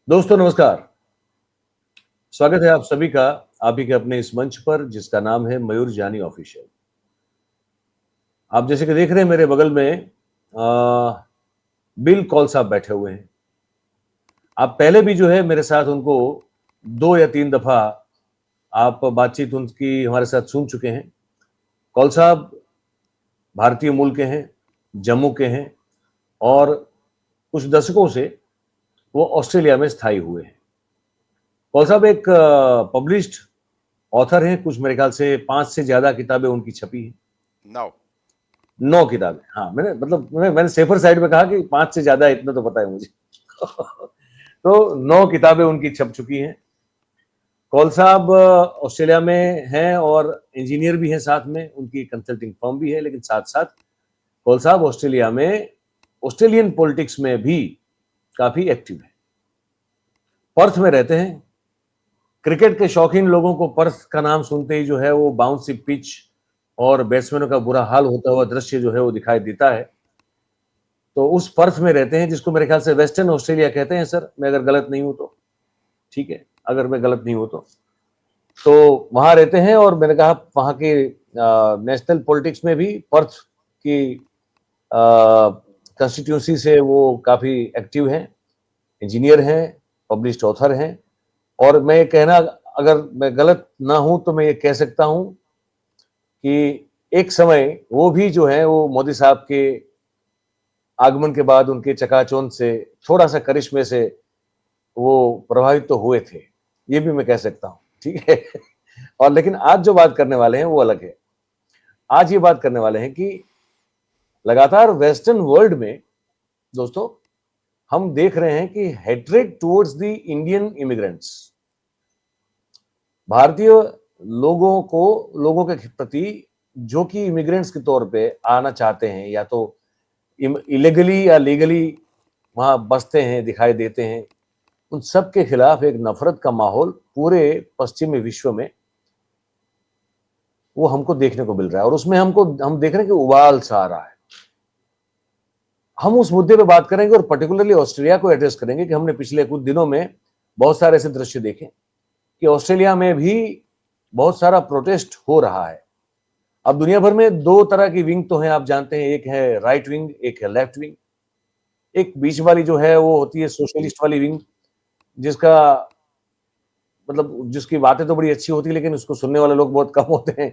दोस्तों नमस्कार। स्वागत है आप सभी का आप ही के अपने इस मंच पर जिसका नाम है मयूर जानी ऑफिशियल। आप जैसे कि देख रहे हैं मेरे बगल में बिल कौल साहब बैठे हुए हैं। आप पहले भी जो है मेरे साथ उनको 2 या 3 दफ़ा आप बातचीत उनकी हमारे साथ सुन चुके हैं। कौल साहब भारतीय मूल के हैं, जम्मू के हैं और कुछ दशकों से वो ऑस्ट्रेलिया में स्थायी हुए हैं। कौल साहब एक पब्लिश्ड ऑथर हैं, कुछ मेरे ख्याल से 5 से ज़्यादा किताबें उनकी छपी हैं। 9 9 किताबें, हाँ, मैंने सेफर साइड में कहा कि 5 से ज़्यादा इतना तो पता है मुझे। तो 9 किताबें उनकी छप चुकी हैं। कौल साहब ऑस्ट्रेलिया में हैं और इंजीनियर भी हैं साथ में, उनकी कंसल्टिंग फर्म भी है, लेकिन साथ-साथ कौल साहब ऑस्ट्रेलिया में ऑस्ट्रेलियन पॉलिटिक्स में भी काफ़ी एक्टिव हैं। पर्थ में रहते हैं। क्रिकेट के शौकीन लोगों को पर्थ का नाम सुनते ही जो है वो बाउंसी पिच और बैट्समैनों का बुरा हाल होता हुआ दृश्य जो है वो दिखाई देता है। तो उस पर्थ में रहते हैं जिसको मेरे ख्याल से वेस्टर्न ऑस्ट्रेलिया कहते हैं सर, मैं अगर गलत नहीं हूं तो। ठीक है, अगर मैं गलत नहीं हूं तो वहां रहते हैं और मैंने कहा वहां के नेशनल पॉलिटिक्स में भी पर्थ की कंस्टिट्यूंसी से वो काफी एक्टिव हैं, इंजीनियर हैं, पब्लिश्ड ऑथर हैं। और मैं कहना, अगर मैं गलत ना हूं तो मैं ये कह सकता हूं कि एक समय वो भी जो है वो मोदी साहब के आगमन के बाद उनके चकाचौंध से, थोड़ा सा करिश्मे से वो प्रभावित तो हुए थे, ये भी मैं कह सकता हूं। ठीक है। और लेकिन आज जो बात करने वाले हैं वो अलग है। आज ये बात करने वाले हैं कि लगातार वेस्टर्न वर्ल्ड में दोस्तों हम देख रहे हैं कि hatred towards the Indian immigrants, भारतीय लोगों के प्रति जो कि इमिग्रेंट्स के तौर पे आना चाहते हैं या तो इलीगली या लीगली वहां बसते हैं, दिखाई देते हैं, उन सब के खिलाफ एक नफरत का माहौल पूरे पश्चिमी विश्व में वो हमको देखने को मिल रहा है और उसमें हम देख रहे हैं कि उबाल सा आ रहा है। हम उस मुद्दे पे बात करेंगे और पर्टिकुलरली ऑस्ट्रेलिया को एड्रेस करेंगे कि हमने पिछले कुछ दिनों में बहुत सारे ऐसे दृश्य देखे कि ऑस्ट्रेलिया में भी बहुत सारा प्रोटेस्ट हो रहा है। अब दुनिया भर में 2 तरह की विंग तो हैं, आप जानते हैं, एक है राइट विंग, एक है लेफ्ट विंग। एक बीच वाली जो है वो होती है सोशलिस्ट वाली विंग, जिसका मतलब जिसकी बातें तो बड़ी अच्छी होती है लेकिन उसको सुनने वाले लोग बहुत कम होते हैं।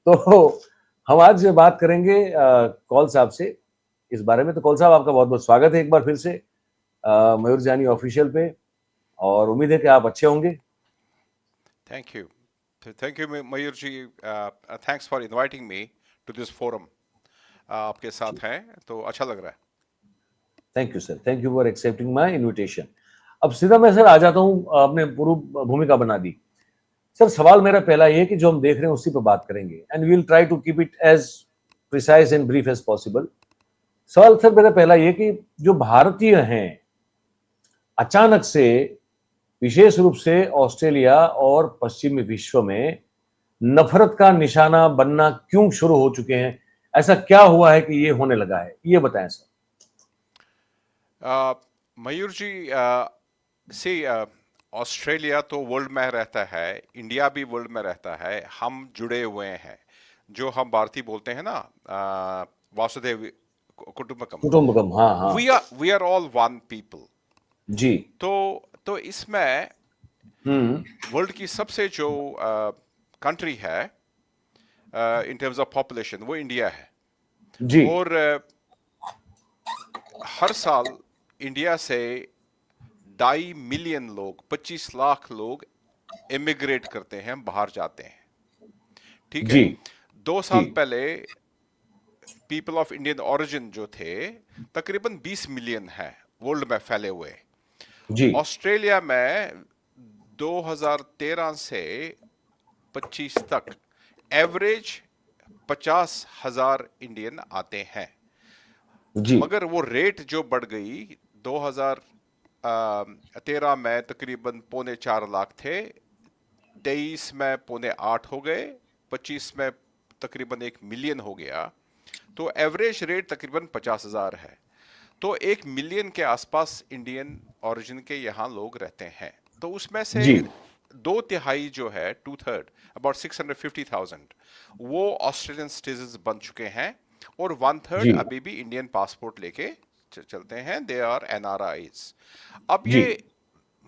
तो हम आज बात करेंगे कौल साहब से इस बारे में। तो कौल साहब, आपका बहुत बहुत स्वागत है एक बार फिर से मयूर जानी ऑफिशियल पे, और उम्मीद है कि आप अच्छे होंगे। Thank you. Thank you, Mayur ji. Thanks for inviting me to this forum. आपके साथ हैं तो अच्छा लग रहा है। Thank you sir, thank you for accepting my invitation. अब सीधा मैं सर आ जाता हूँ, आपने पूर्व भूमिका बना दी। सर सवाल मेरा पहला ये कि जो हम देख रहे हैं उसी पर बात करेंगे and we will try to keep it as precise and brief as possible. सवाल सर मेरा पहला ये कि जो भारतीय हैं अचानक से, विशेष रूप से ऑस्ट्रेलिया और पश्चिमी विश्व में नफरत का निशाना बनना क्यों शुरू हो चुके हैं? ऐसा क्या हुआ है कि ये होने लगा है? ये बताएं सर। मयूर जी, से ऑस्ट्रेलिया तो वर्ल्ड में रहता है, इंडिया भी वर्ल्ड में रहता है, हम जुड़े हुए हैं। जो हम भारतीय बोलते हैं ना, वासुदेव कुटुंबकम, कुटुंबकम, हाँ हाँ। We are all one people. जी। तो इसमें वर्ल्ड की सबसे जो कंट्री है इन टर्म्स ऑफ पॉपुलेशन वो इंडिया है। जी। और हर साल इंडिया से 2.5 मिलियन लोग, 25 लाख लोग इमिग्रेट करते हैं, बाहर जाते हैं। ठीक है। जी। 2 जी। साल पहले पीपल ऑफ इंडियन ओरिजिन जो थे तकरीबन 20 मिलियन है वर्ल्ड में फैले हुए। जी। ऑस्ट्रेलिया में 2013 से 25 तक एवरेज 50,000 इंडियन आते हैं। जी। मगर वो रेट जो बढ़ गई, 2013 में तकरीबन 4.25 लाख थे, 23 में 8.25 हो गए, 25 में तकरीबन 1 मिलियन हो गया। तो एवरेज रेट तकरीबन 50,000 है। तो 1 मिलियन के आसपास इंडियन ओरिजिन के यहाँ लोग रहते हैं। तो उसमें से जी 2/3 जो है, 2/3, अबाउट 650,000, वो ऑस्ट्रेलियन सिटीजन बन चुके हैं, और 1/3 जी अभी भी इंडियन पासपोर्ट लेके चलते हैं, दे आर एनआरआईज। अब जी ये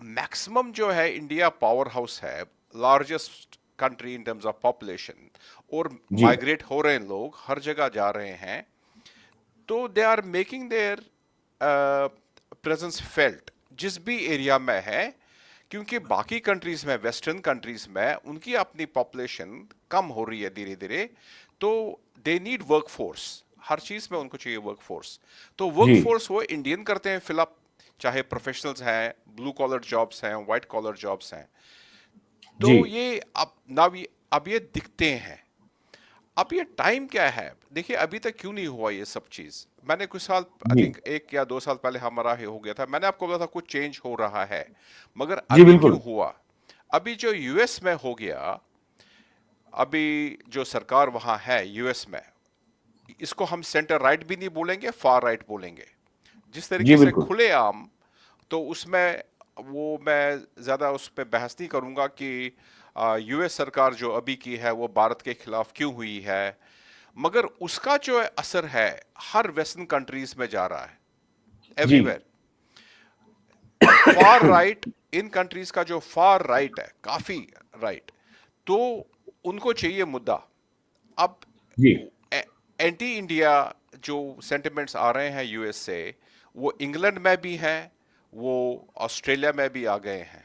मैक्सिमम जो है, इंडिया पावर हाउस है, largest country in terms of population, और जी माइग्रेट हो रहे हैं लोग, हर जगह जा रहे हैं, तो they are making their presence felt जिस भी एरिया में है, क्योंकि बाकी कंट्रीज में, वेस्टर्न कंट्रीज में, उनकी अपनी पॉपुलेशन कम हो रही है धीरे धीरे, तो दे नीड वर्क फोर्स, हर चीज में उनको चाहिए वर्क फोर्स। तो वर्क जी फोर्स वो इंडियन करते हैं फिलअप, चाहे प्रोफेशनल्स हैं, ब्लू कॉलर जॉब्स हैं, व्हाइट कॉलर जॉब्स हैं। तो जी ये अब ये दिखते हैं। अब ये टाइम क्या है, देखिए अभी तक क्यों नहीं हुआ ये सब चीज। मैंने कुछ साल, आई जी थिंक 1 या 2 साल पहले हमारा ये हो गया था, मैंने आपको बोला था कुछ चेंज हो रहा है, मगर जी अभी क्यों बिल्कुल हुआ? अभी जो यूएस में हो गया, अभी जो सरकार वहां है यूएस में, इसको हम सेंटर राइट भी नहीं बोलेंगे, फार राइट बोलेंगे, जिस जी तरीके से बिल्कुल खुलेआम, तो उसमें वो मैं ज्यादा उस पर बहस नहीं करूंगा कि यूएस सरकार जो अभी की है वो भारत के खिलाफ क्यों हुई है, मगर उसका जो असर है हर वेस्टर्न कंट्रीज में जा रहा है, जी एवरीवेयर। फार राइट, इन कंट्रीज का जो फार राइट है, काफी राइट, तो उनको चाहिए मुद्दा। अब जी एंटी इंडिया जो सेंटिमेंट्स आ रहे हैं यूएस से, वो इंग्लैंड में भी हैं, वो ऑस्ट्रेलिया में भी आ गए हैं,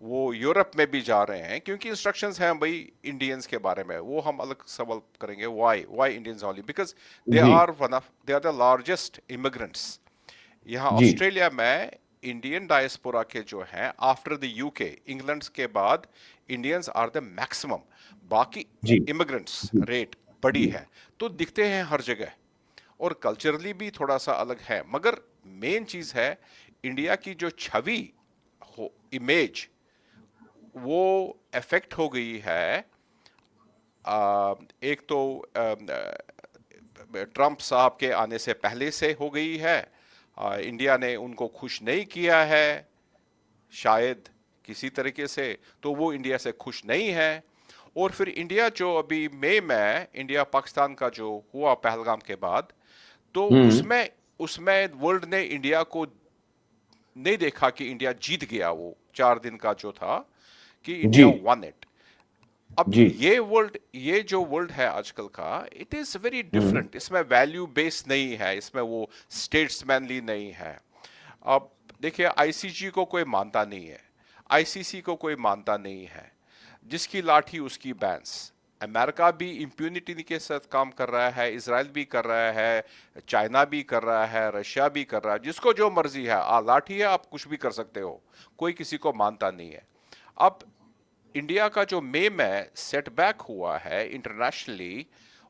वो यूरोप में भी जा रहे हैं, क्योंकि इंस्ट्रक्शंस हैं भाई इंडियंस के बारे में, वो हम अलग सवाल करेंगे, व्हाई इंडियंस ओनली, बिकॉज जी they are the largest immigrants. यहाँ जी ऑस्ट्रेलिया में इंडियन डायस्पोरा के जो हैं, आफ्टर द यूके, इंग्लैंड के बाद इंडियंस आर द मैक्सिमम, बाकी जी इमिग्रेंट्स जी रेट बड़ी जी है, तो दिखते हैं हर जगह, और कल्चरली भी थोड़ा सा अलग है, मगर मेन चीज है इंडिया की जो छवि हो, इमेज, वो इफेक्ट हो गई है। एक तो ट्रंप साहब के आने से पहले से हो गई है, इंडिया ने उनको खुश नहीं किया है शायद किसी तरीके से, तो वो इंडिया से खुश नहीं है। और फिर इंडिया जो अभी मई में इंडिया पाकिस्तान का जो हुआ पहलगाम के बाद, तो हम्म उसमें उसमें वर्ल्ड ने इंडिया को नहीं देखा कि इंडिया जीत गया, वो 4 दिन का जो था, कि जी इंडिया वन इट। अब जी ये जो वर्ल्ड है आजकल का, it is very hmm different, इसमें वैल्यू बेस्ड नहीं है, इसमें वो स्टेट्समैनली नहीं है। अब देखिए आईसीजी को कोई मानता नहीं है, आईसीसी को कोई मानता नहीं है, जिसकी लाठी उसकी बैंस। अमेरिका भी इम्प्यूनिटी के साथ काम कर रहा है, इसराइल भी कर रहा है, चाइना भी कर रहा है, रशिया भी कर रहा है, जिसको जो मर्जी है, लाठी है, आप कुछ भी कर सकते हो, कोई किसी को मानता नहीं है। अब इंडिया का जो मई में सेटबैक हुआ है इंटरनेशनली,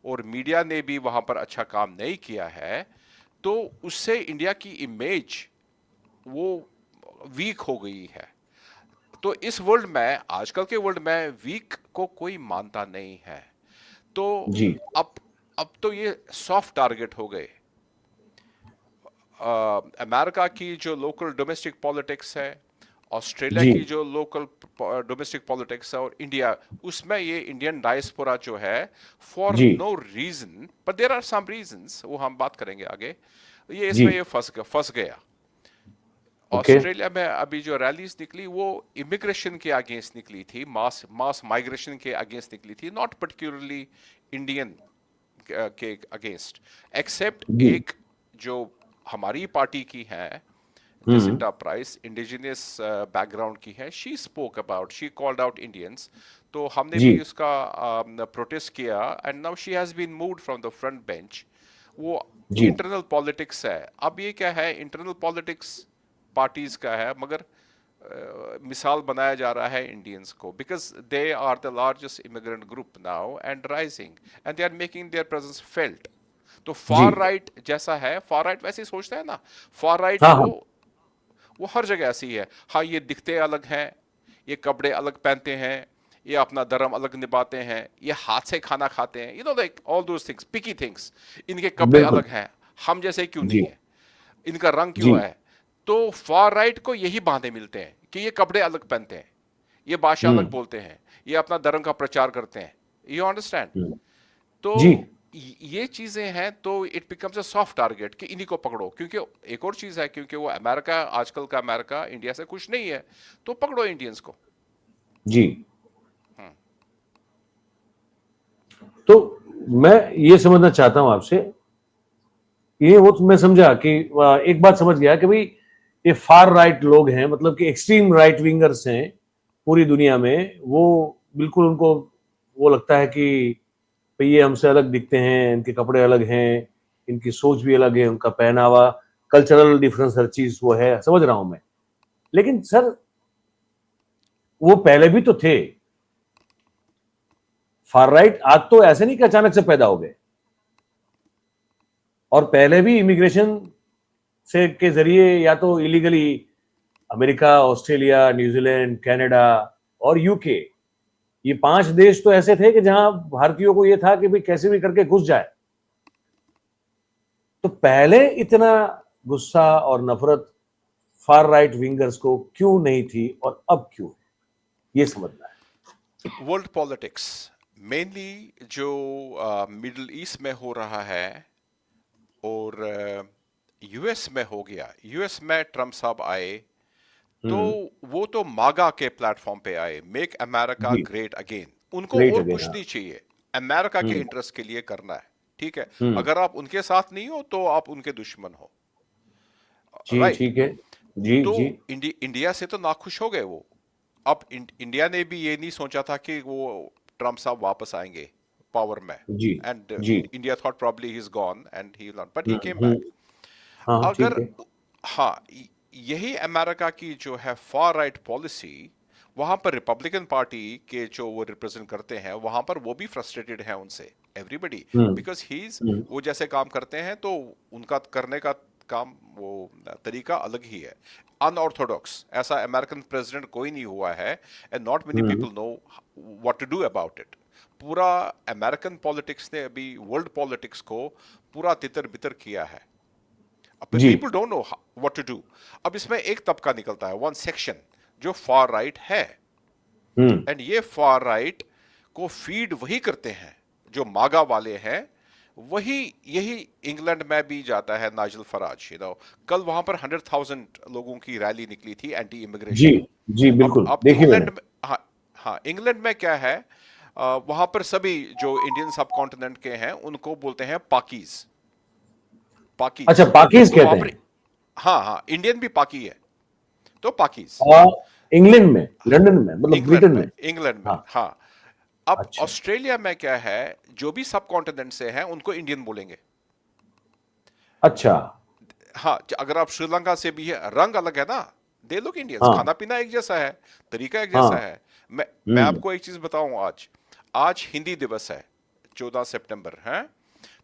और मीडिया ने भी वहां पर अच्छा काम नहीं किया है, तो उससे इंडिया की इमेज वो वीक हो गई है। तो इस वर्ल्ड में, आजकल के वर्ल्ड में, वीक को कोई मानता नहीं है। तो जी अब अब तो ये सॉफ्ट टारगेट हो गए। अमेरिका की जो लोकल डोमेस्टिक पॉलिटिक्स है, ऑस्ट्रेलिया जी की जो लोकल डोमेस्टिक पॉलिटिक्स है, और इंडिया, उसमें ये इंडियन डायस्पोरा जो है, फॉर जी नो रीजन, पर देयर आर सम रीजंस, वो हम बात करेंगे आगे, ये जी इसमें ये फंस गया। ओके ऑस्ट्रेलिया में अभी जो रैलीज निकली, वो इमिग्रेशन के अगेंस्ट निकली थी, मास माइग्रेशन के अगेंस्ट निकली थी, नॉट पर्टिकुलरली इंडियन के अगेंस्ट, एक्सेप्ट जी एक जो हमारी पार्टी की है, hmm Jacinta Price, indigenous background की है, she spoke about, she called out Indians, तो हमने जी भी उसका प्रोटेस्ट किया, and now she has been moved from the front bench. वो जी इंटरनल पॉलिटिक्स है। अब ये क्या है, इंटरनल पॉलिटिक्स पार्टीज का है, मगर मिसाल बनाया जा रहा है इंडियंस को, because they are the largest immigrant group now and rising, and they are making their presence felt. तो जी फार राइट जैसा है, फार राइट वैसे ही सोचता है ना, फार राइट हाँ हाँ वो हर जगह ऐसी है। हाँ, ये दिखते अलग हैं, ये कपड़े अलग पहनते हैं, ये अपना धर्म अलग निभाते हैं, ये हाथ से खाना खाते हैं, like all those things, picky things, इनके कपड़े बिल्कुल अलग हैं, हम जैसे क्यों नहीं जी है, इनका रंग जी। क्यों है, तो फार राइट को यही बहाने मिलते हैं कि ये कपड़े अलग पहनते हैं, ये भाषा अलग हम्म। बोलते हैं, ये अपना धर्म का प्रचार करते हैं। You understand? हम्म। तो जी। ये चीजें हैं, तो it becomes a soft target कि इन्हीं को पकड़ो, क्योंकि एक और चीज है, क्योंकि वो अमेरिका, आजकल का अमेरिका इंडिया से खुश नहीं है, तो पकड़ो इंडियंस को। जी। हम्म। तो मैं ये समझना चाहता हूं आपसे, ये वो तो मैं समझा कि एक बात समझ गया कि भाई ये फार राइट लोग हैं, मतलब कि एक्सट्रीम राइट विंगर्स हैं पूरी दुनिया में। वो बिल्कुल उनको वो लगता है कि भाई ये हमसे अलग दिखते हैं, इनके कपड़े अलग हैं, इनकी सोच भी अलग है, उनका पहनावा, कल्चरल डिफरेंस, हर चीज वो है, समझ रहा हूं मैं। लेकिन सर वो पहले भी तो थे फार राइट, आज तो ऐसे नहीं कि अचानक से पैदा हो गए। और पहले भी इमिग्रेशन से के जरिए या तो illegally America, Australia, New Zealand, Canada और यूके, ये 5 देश तो ऐसे थे कि जहां भारतीयों को ये था कि भाई कैसे भी करके घुस जाए। तो पहले इतना गुस्सा और नफरत फार राइट विंगर्स को क्यों नहीं थी और अब क्यों है, ये समझना है। वर्ल्ड पॉलिटिक्स मेनली जो मिडिल ईस्ट में हो रहा है, और यूएस में हो गया। यूएस में ट्रम्प साहब आए, तो हम्म। वो तो मागा के प्लेटफॉर्म पे आए, मेक अमेरिका जी। Great again. उनको ग्रेट और अगेन। कुछ हाँ। नहीं चाहिए, अमेरिका के हम्म। इंटरेस्ट के लिए करना है, ठीक है। हम्म। अगर आप उनके साथ नहीं हो तो आप उनके दुश्मन हो, जी राइट? ठीक है। जी तो जी। इंडिया से तो नाखुश हो गए वो। अब इंडिया ने भी ये नहीं सोचा था कि वो ट्रम्प साहब वापस आएंगे पावर में, जी। एंड जी। India thought probably he is gone and he not, but he came hmm. Back. हाँ ठीक अगर है। हाँ, यही अमेरिका की जो है फार राइट पॉलिसी, वहां पर रिपब्लिकन पार्टी के जो वो रिप्रेजेंट करते हैं, वहां पर वो भी फ्रस्ट्रेटेड है उनसे, everybody, hmm. Because he is, hmm. वो जैसे काम करते हैं तो उनका करने का काम, वो तरीका अलग ही है, अनऑर्थोडॉक्स। ऐसा अमेरिकन प्रेसिडेंट कोई नहीं हुआ है, and not many hmm. People know what to do about it. पूरा अमेरिकन पॉलिटिक्स ने अभी वर्ल्ड पॉलिटिक्स को पूरा तितर बितर किया है। अब जी। People don't know what to do. अब इसमें एक तबका निकलता है, वन सेक्शन, जो फार राइट है, हम्म। एंड ये फार राइट को फीड वही करते हैं जो मागा वाले हैं। वही, यही इंग्लैंड में भी जाता है नाइजल फराज, कल वहां पर 100,000 लोगों की रैली निकली थी एंटी जी। इमिग्रेशन। जी अब बिल्कुल अब देखिए इंग्लैंड मैंने। में, हाँ, हाँ, इंग्लैंड में क्या है, वहां पर सभी जो इंडियन सब कॉन्टिनेंट के हैं उनको बोलते हैं पाकीज, अच्छा, पाकीज। पाकिज तो कहते वहां हैं। पर, हाँ हाँ, इंडियन भी पाकी है, तो पाकीज। और इंग्लैंड में, लंदन में, मतलब इंग्लैंड ब्रिटेन में, में। इंग्लैंड में, हाँ। हाँ। अब अच्छा। ऑस्ट्रेलिया में क्या है, जो भी सब कॉन्टिनेंट से हैं उनको इंडियन बोलेंगे। अच्छा। हाँ, अगर आप श्रीलंका से भी है, रंग अलग है ना, दे लोग इंडियंस, हाँ। खाना पीना एक जैसा है, तरीका एक हाँ। जैसा है। मैं हम्म। आपको एक चीज बताऊं, आज आज हिंदी दिवस है, 14 सितंबर है।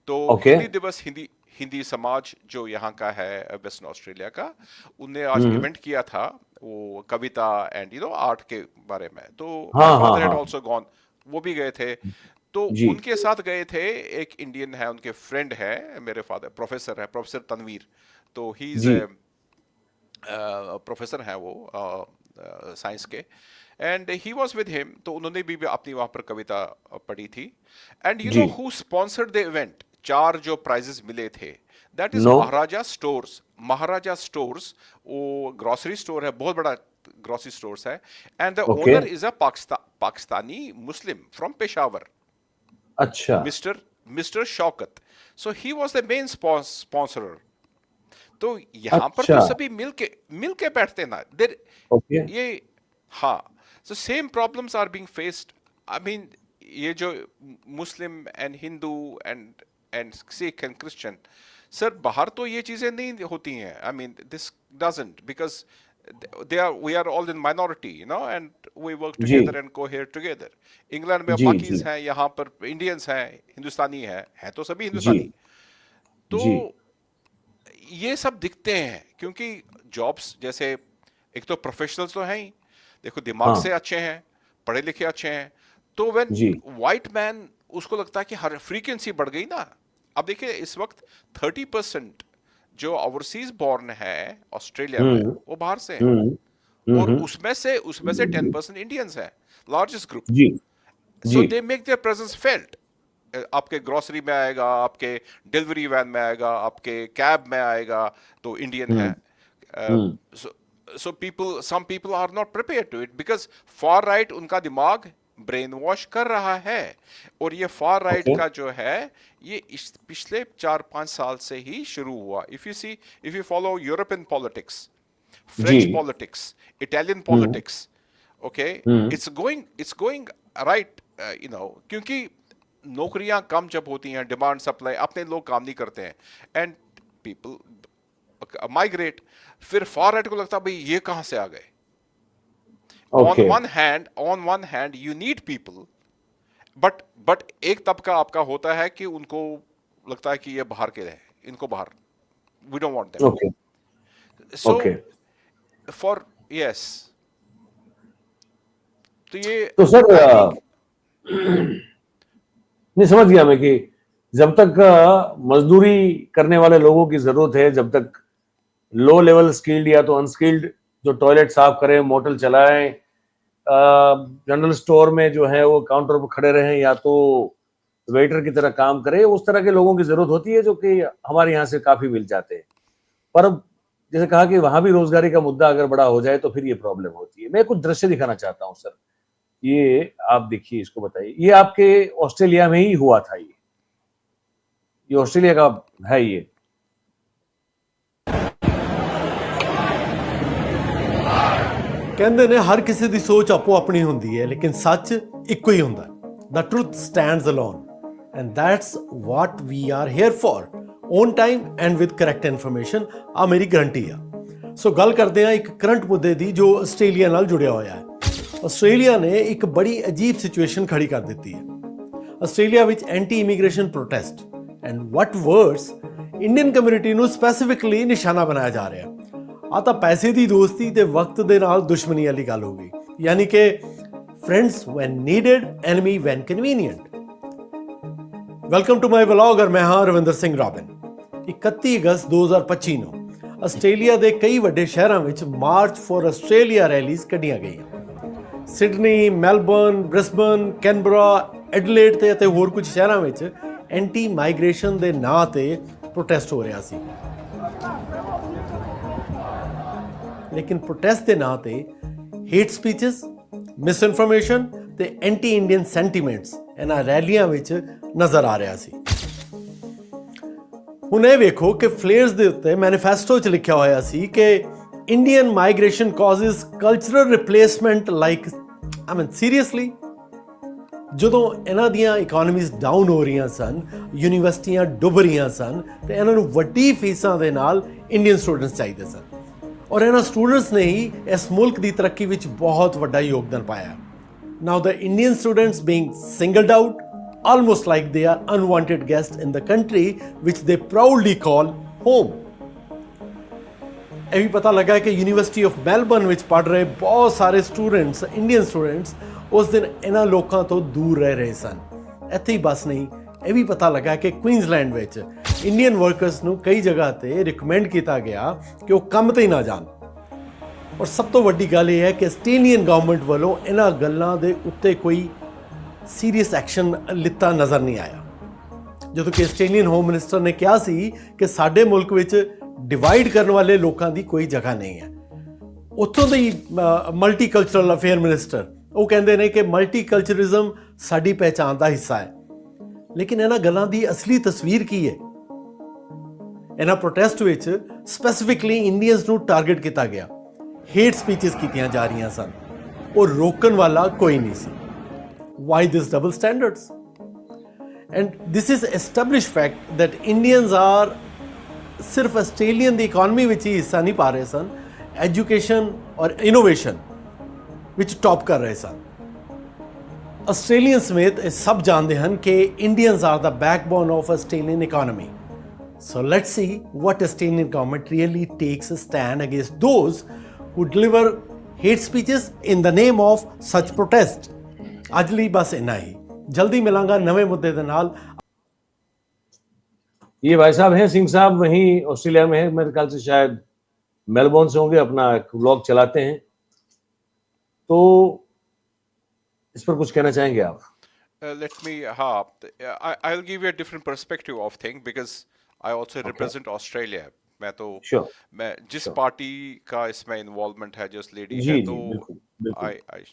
तो ओके। हिंदी दिवस, हिंदी हिंदी समाज जो यहाँ का है वेस्टर्न ऑस्ट्रेलिया का, उनने आज हम्म। इवेंट किया था, वो कविता एंड आर्ट के बारे में। तो माय हाँ हाँ फादर हैड हाँ। आल्सो गॉन, वो भी गए थे। तो जी। उनके साथ गए थे, एक इंडियन है, उनके फ्रेंड है, मेरे फादर प्रोफेसर है, प्रोफेसर तनवीर। तो ही इज जी। प्रोफेसर है वो, साइंस के, and he was with him. तो उन्होंने भी अपनी वहां पर कविता पढ़ी थी। एंड जी। हु स्पॉन्सर्ड द इवेंट, 4 जो प्राइजेस मिले थे, that is no. Maharaja stores. Maharaja stores, वो ग्रोसरी स्टोर है, बहुत बड़ा ग्रोसरी स्टोर्स है, and the okay. Owner is a Pakistani Muslim from Peshawar, अच्छा। Mister mister Shaukat. So he was the main sponsor. तो यहां पर तो अच्छा। सभी मिल के बैठते ना, देर, ओके। ये, हाँ। So same problems are being faced. I mean, ये जो Muslim and Hindu and Sikh and Christian, sir बाहर तो ये चीजें नहीं होती हैं। I mean this doesn't, because we are all in minority, and we work जी। Together and cohere together. England में जी। जी। पाकीज हैं, यहाँ पर इंडियंस हैं, हिंदुस्तानी है तो सभी जी। हिंदुस्तानी। तो जी। ये सब दिखते हैं, क्योंकि जॉब्स जैसे, एक तो प्रोफेशनल्स तो हैं ही, देखो दिमाग हाँ। से अच्छे हैं, पढ़े लिखे अच्छे हैं, तो व्हेन जी। व्हाइट मैन, उसको लगता है कि हर फ्रीक्वेंसी बढ़ गई ना। अब देखिए इस वक्त 30% जो ओवरसीज बॉर्न है ऑस्ट्रेलिया में वो बाहर से हैं हम्म और उसमें से 10% इंडियंस हैं, लार्जेस्ट ग्रुप। जी सो जी they make their presence felt. आपके ग्रोसरी में आएगा, आपके डिलीवरी वैन में आएगा, आपके कैब में आएगा, तो इंडियन है। Hmm so people, some people are not prepare to it because far right उनका दिमाग ब्रेन वॉश कर रहा है। और ये फार राइट ओके का जो है ये पिछले 4-5 साल से ही शुरू हुआ। If you follow European politics, जी French politics, Italian politics, okay, it's going right, क्योंकि नौकरियां कम जब होती हैं, डिमांड सप्लाई, अपने लोग काम नहीं करते हैं एंड पीपल माइग्रेट। फिर फार राइट को लगता है भाई ये कहां से आ गए। Okay on one hand you need people, but एक तबका आपका होता है कि उनको लगता है कि ये बाहर के हैं, इनको बाहर, we don't want them. Okay so okay for yes, तो ये तो सर आई थिंक नहीं, समझ गया मैं कि जब तक मजदूरी करने वाले लोगों की जरूरत है, जब तक लो लेवल स्किल्ड या तो अनस्किल्ड जो टॉयलेट साफ करें, मोटल चलाएं, जनरल स्टोर में जो है वो काउंटर पर खड़े रहें या तो वेटर की तरह काम करें, उस तरह के लोगों की जरूरत होती है जो कि हमारे यहाँ से काफी मिल जाते हैं। पर अब जैसे कहा कि वहां भी रोजगारी का मुद्दा अगर बड़ा हो जाए तो फिर ये प्रॉब्लम होती है। मैं कुछ दृश्य दिखाना चाहता हूँ सर, ये आप देखिए, इसको बताइए। ये आपके ऑस्ट्रेलिया में ही हुआ था, ये ऑस्ट्रेलिया का है ये। ਕਹਿੰਦੇ ਨੇ ਹਰ ਕਿਸੇ ਦੀ ਸੋਚ ਆਪੋ ਆਪਣੀ ਹੁੰਦੀ ਹੈ ਲੇਕਿਨ ਸੱਚ ਇੱਕੋ ਹੀ ਹੁੰਦਾ ਹੈ। The truth stands alone and that's what we are here for, on time and with correct information। ਆ ਮੇਰੀ ਗਰੰਟੀ ਆ। ਸੋ ਗੱਲ ਕਰਦੇ ਹਾਂ ਇੱਕ ਕਰੰਟ ਮੁੱਦੇ ਦੀ ਜੋ ਆਸਟ੍ਰੇਲੀਆ ਨਾਲ ਜੁੜਿਆ ਹੋਇਆ ਹੈ। ਆਸਟ੍ਰੇਲੀਆ ਨੇ ਇੱਕ ਬੜੀ ਅਜੀਬ ਸਿਚੁਏਸ਼ਨ ਖੜੀ ਕਰ ਦਿੱਤੀ ਹੈ। ਆਸਟ੍ਰੇਲੀਆ ਵਿੱਚ anti immigration protest and what verse Indian community ਨੂੰ ਸਪੈਸੀਫਿਕਲੀ ਨਿਸ਼ਾਨਾ ਬਣਾਇਆ ਜਾ ਰਿਹਾ। ਆ ਤਾਂ ਪੈਸੇ ਦੀ ਦੋਸਤੀ ਤੇ ਵਕਤ ਦੇ ਨਾਲ ਦੁਸ਼ਮਣੀ ਵਾਲੀ ਗੱਲ ਹੋ ਗਈ, ਯਾਨੀ ਕਿ friends when needed, enemy when convenient. Welcome to my vlog ਔਰ ਮੈਂ ਹਾਂ ਰਵਿੰਦਰ ਸਿੰਘ ਰੋਬਿਨ। 31 ਅਗਸਤ 2025 ਨੂੰ ਆਸਟ੍ਰੇਲੀਆ ਦੇ ਕਈ ਵੱਡੇ ਸ਼ਹਿਰਾਂ ਵਿੱਚ ਮਾਰਚ ਫॉर ਆਸਟ੍ਰੇਲੀਆ ਰੈਲੀਜ਼ ਕੱਢੀਆਂ ਗਈਆਂ। Sydney, Melbourne, Brisbane, Canberra, Adelaide ਤੇ ਅਤੇ ਹੋਰ ਕੁਝ ਸ਼ਹਿਰਾਂ ਵਿੱਚ ਐਂਟੀ ਮਾਈਗ੍ਰੇਸ਼ਨ ਦੇ ਨਾਂ ਤੇ ਪ੍ਰੋਟੈਸਟ ਹੋ ਰਿਹਾ ਸੀ। ਲੇਕਿਨ ਪ੍ਰੋਟੈਸਟ ਦੇ ਨਾਂ ਤੇ ਹੇਟ ਸਪੀਚਸ, ਮਿਸਇਨਫੋਰਮੇਸ਼ਨ ਤੇ ਐਂਟੀ ਇੰਡੀਅਨ ਸੈਂਟੀਮੈਂਟਸ ਇਹਨਾਂ ਰੈਲੀਆਂ ਵਿੱਚ ਨਜ਼ਰ ਆ ਰਿਹਾ ਸੀ। ਹੁਣ ਇਹ ਵੇਖੋ ਕਿ ਫਲੇਅਰਸ ਦੇ ਉੱਤੇ ਮੈਨੀਫੈਸਟੋ 'ਚ ਲਿਖਿਆ ਹੋਇਆ ਸੀ ਕਿ Indian migration causes cultural replacement like seriously. ਜਦੋਂ ਇਹਨਾਂ ਦੀਆਂ ਇਕਨੋਮੀਜ਼ ਡਾਊਨ ਹੋ ਰਹੀਆਂ ਸਨ, ਯੂਨੀਵਰਸਿਟੀਆਂ ਡੁੱਬ ਰਹੀਆਂ ਸਨ ਤੇ ਇਹਨਾਂ ਨੂੰ ਵੱਡੀ ਫੀਸਾਂ ਦੇ ਨਾਲ ਇੰਡੀਅਨ ਸਟੂਡੈਂਟਸ ਚਾਹੀਦੇ ਸਨ ਔਰ ਇਹਨਾਂ ਸਟੂਡੈਂਟਸ ਨੇ ਹੀ ਇਸ ਮੁਲਕ ਦੀ ਤਰੱਕੀ ਵਿੱਚ ਬਹੁਤ ਵੱਡਾ ਯੋਗਦਾਨ ਪਾਇਆ। Now the Indian students being singled out almost like they are unwanted guests in the country which they proudly call home। ਇਹ ਵੀ ਪਤਾ ਲੱਗਾ ਕਿ ਯੂਨੀਵਰਸਿਟੀ ਆਫ ਮੈਲਬਰਨ ਵਿੱਚ ਪੜ੍ਹ ਰਹੇ ਬਹੁਤ ਸਾਰੇ ਸਟੂਡੈਂਟਸ, ਇੰਡੀਅਨ ਸਟੂਡੈਂਟਸ, ਉਸ ਦਿਨ ਇਹਨਾਂ ਲੋਕਾਂ ਤੋਂ ਦੂਰ ਰਹਿ ਰਹੇ ਸਨ। ਇੱਥੇ ਹੀ ਬਸ ਨਹੀਂ, ਇਹ ਵੀ ਪਤਾ ਲੱਗਾ ਕਿ ਕੁਈਨਜ਼ਲੈਂਡ ਵਿੱਚ ਇੰਡੀਅਨ ਵਰਕਰਸ ਨੂੰ ਕਈ ਜਗ੍ਹਾ ਤੇ ਰਿਕਮੈਂਡ ਕੀਤਾ ਗਿਆ ਕਿ ਉਹ ਕੰਮ ਤੇ ਹੀ ਨਾ ਜਾਣ। ਔਰ ਸਭ ਤੋਂ ਵੱਡੀ ਗੱਲ ਇਹ ਹੈ ਕਿ ਆਸਟ੍ਰੇਲੀਅਨ ਗਵਰਨਮੈਂਟ ਵੱਲੋਂ ਇਹਨਾਂ ਗੱਲਾਂ ਦੇ ਉੱਤੇ ਕੋਈ ਸੀਰੀਅਸ ਐਕਸ਼ਨ ਲਿੱਤਾ ਨਜ਼ਰ ਨਹੀਂ ਆਇਆ। ਜਦੋਂ ਕਿ ਆਸਟ੍ਰੇਲੀਅਨ ਹੋਮ ਮਿਨਿਸਟਰ ਨੇ ਕਿਹਾ ਸੀ ਕਿ ਸਾਡੇ ਮੁਲਕ ਵਿੱਚ ਡਿਵਾਈਡ ਕਰਨ ਵਾਲੇ ਲੋਕਾਂ ਦੀ ਕੋਈ ਜਗ੍ਹਾ ਨਹੀਂ ਹੈ। ਉੱਥੋਂ ਦੇ ਮਲਟੀ ਕਲਚਰਲ ਅਫੇਅਰ ਮਿਨਿਸਟਰ ਉਹ ਕਹਿੰਦੇ ਨੇ ਕਿ ਮਲਟੀ ਕਲਚਰਿਜ਼ਮ ਸਾਡੀ ਪਹਿਚਾਣ ਦਾ ਹਿੱਸਾ ਹੈ। ਲੇਕਿਨ ਇਹਨਾਂ ਗੱਲਾਂ ਦੀ ਅਸਲੀ ਤਸਵੀਰ ਕੀ ਹੈ? ਇਹਨਾਂ ਪ੍ਰੋਟੈਸਟ ਵਿੱਚ ਸਪੈਸੀਫਿਕਲੀ ਇੰਡੀਅਨਸ ਨੂੰ ਟਾਰਗੇਟ ਕੀਤਾ ਗਿਆ, ਹੇਟ ਸਪੀਚਸ ਕੀਤੀਆਂ ਜਾ ਰਹੀਆਂ ਸਨ ਔਰ ਰੋਕਣ ਵਾਲਾ ਕੋਈ ਨਹੀਂ ਸੀ। Why this double standards? And this is established fact that Indians are सिर्फ आस्ट्रेलियन ਦੀ ਇਕਨੋਮੀ ਵਿੱਚ ਹੀ ਹਿੱਸਾ ਨਹੀਂ ਪਾ ਰਹੇ ਸਨ, ਐਜੂਕੇਸ਼ਨ ਔਰ ਇਨੋਵੇਸ਼ਨ ਵਿੱਚ ਟੌਪ ਕਰ ਰਹੇ ਸਨ। ਆਸਟ੍ਰੇਲੀਅਨ ਸਮੇਤ ਇਹ ਸਭ ਜਾਣਦੇ ਹਨ ਕਿ Indians are the backbone of Australian economy. So let's see what Australian government really takes a stand against those who deliver hate speeches in the name of such protest। ਅੱਜ ਲਈ ਬਸ ਇੰਨਾ ਹੀ, ਜਲਦੀ ਮਿਲਾਂਗਾ ਨਵੇਂ ਮੁੱਦੇ ਦੇ ਨਾਲ। ये भाई साहब हैं सिंह साहब, वहीं ऑस्ट्रेलिया में है मेरे ख्याल से, शायद मेलबोर्न से होंगे, अपना एक व्लॉग चलाते हैं। तो इस पर कुछ कहना चाहेंगे आप? Let me, हाँ, I'll give you a different perspective of thing because I also okay, represent Australia. मैं तो श्योर, मैं जिस श्योर। पार्टी का इसमें इन्वॉल्वमेंट है, जिस लेडी है, जी तो जी, बिल्कुल बिल्कुल। आई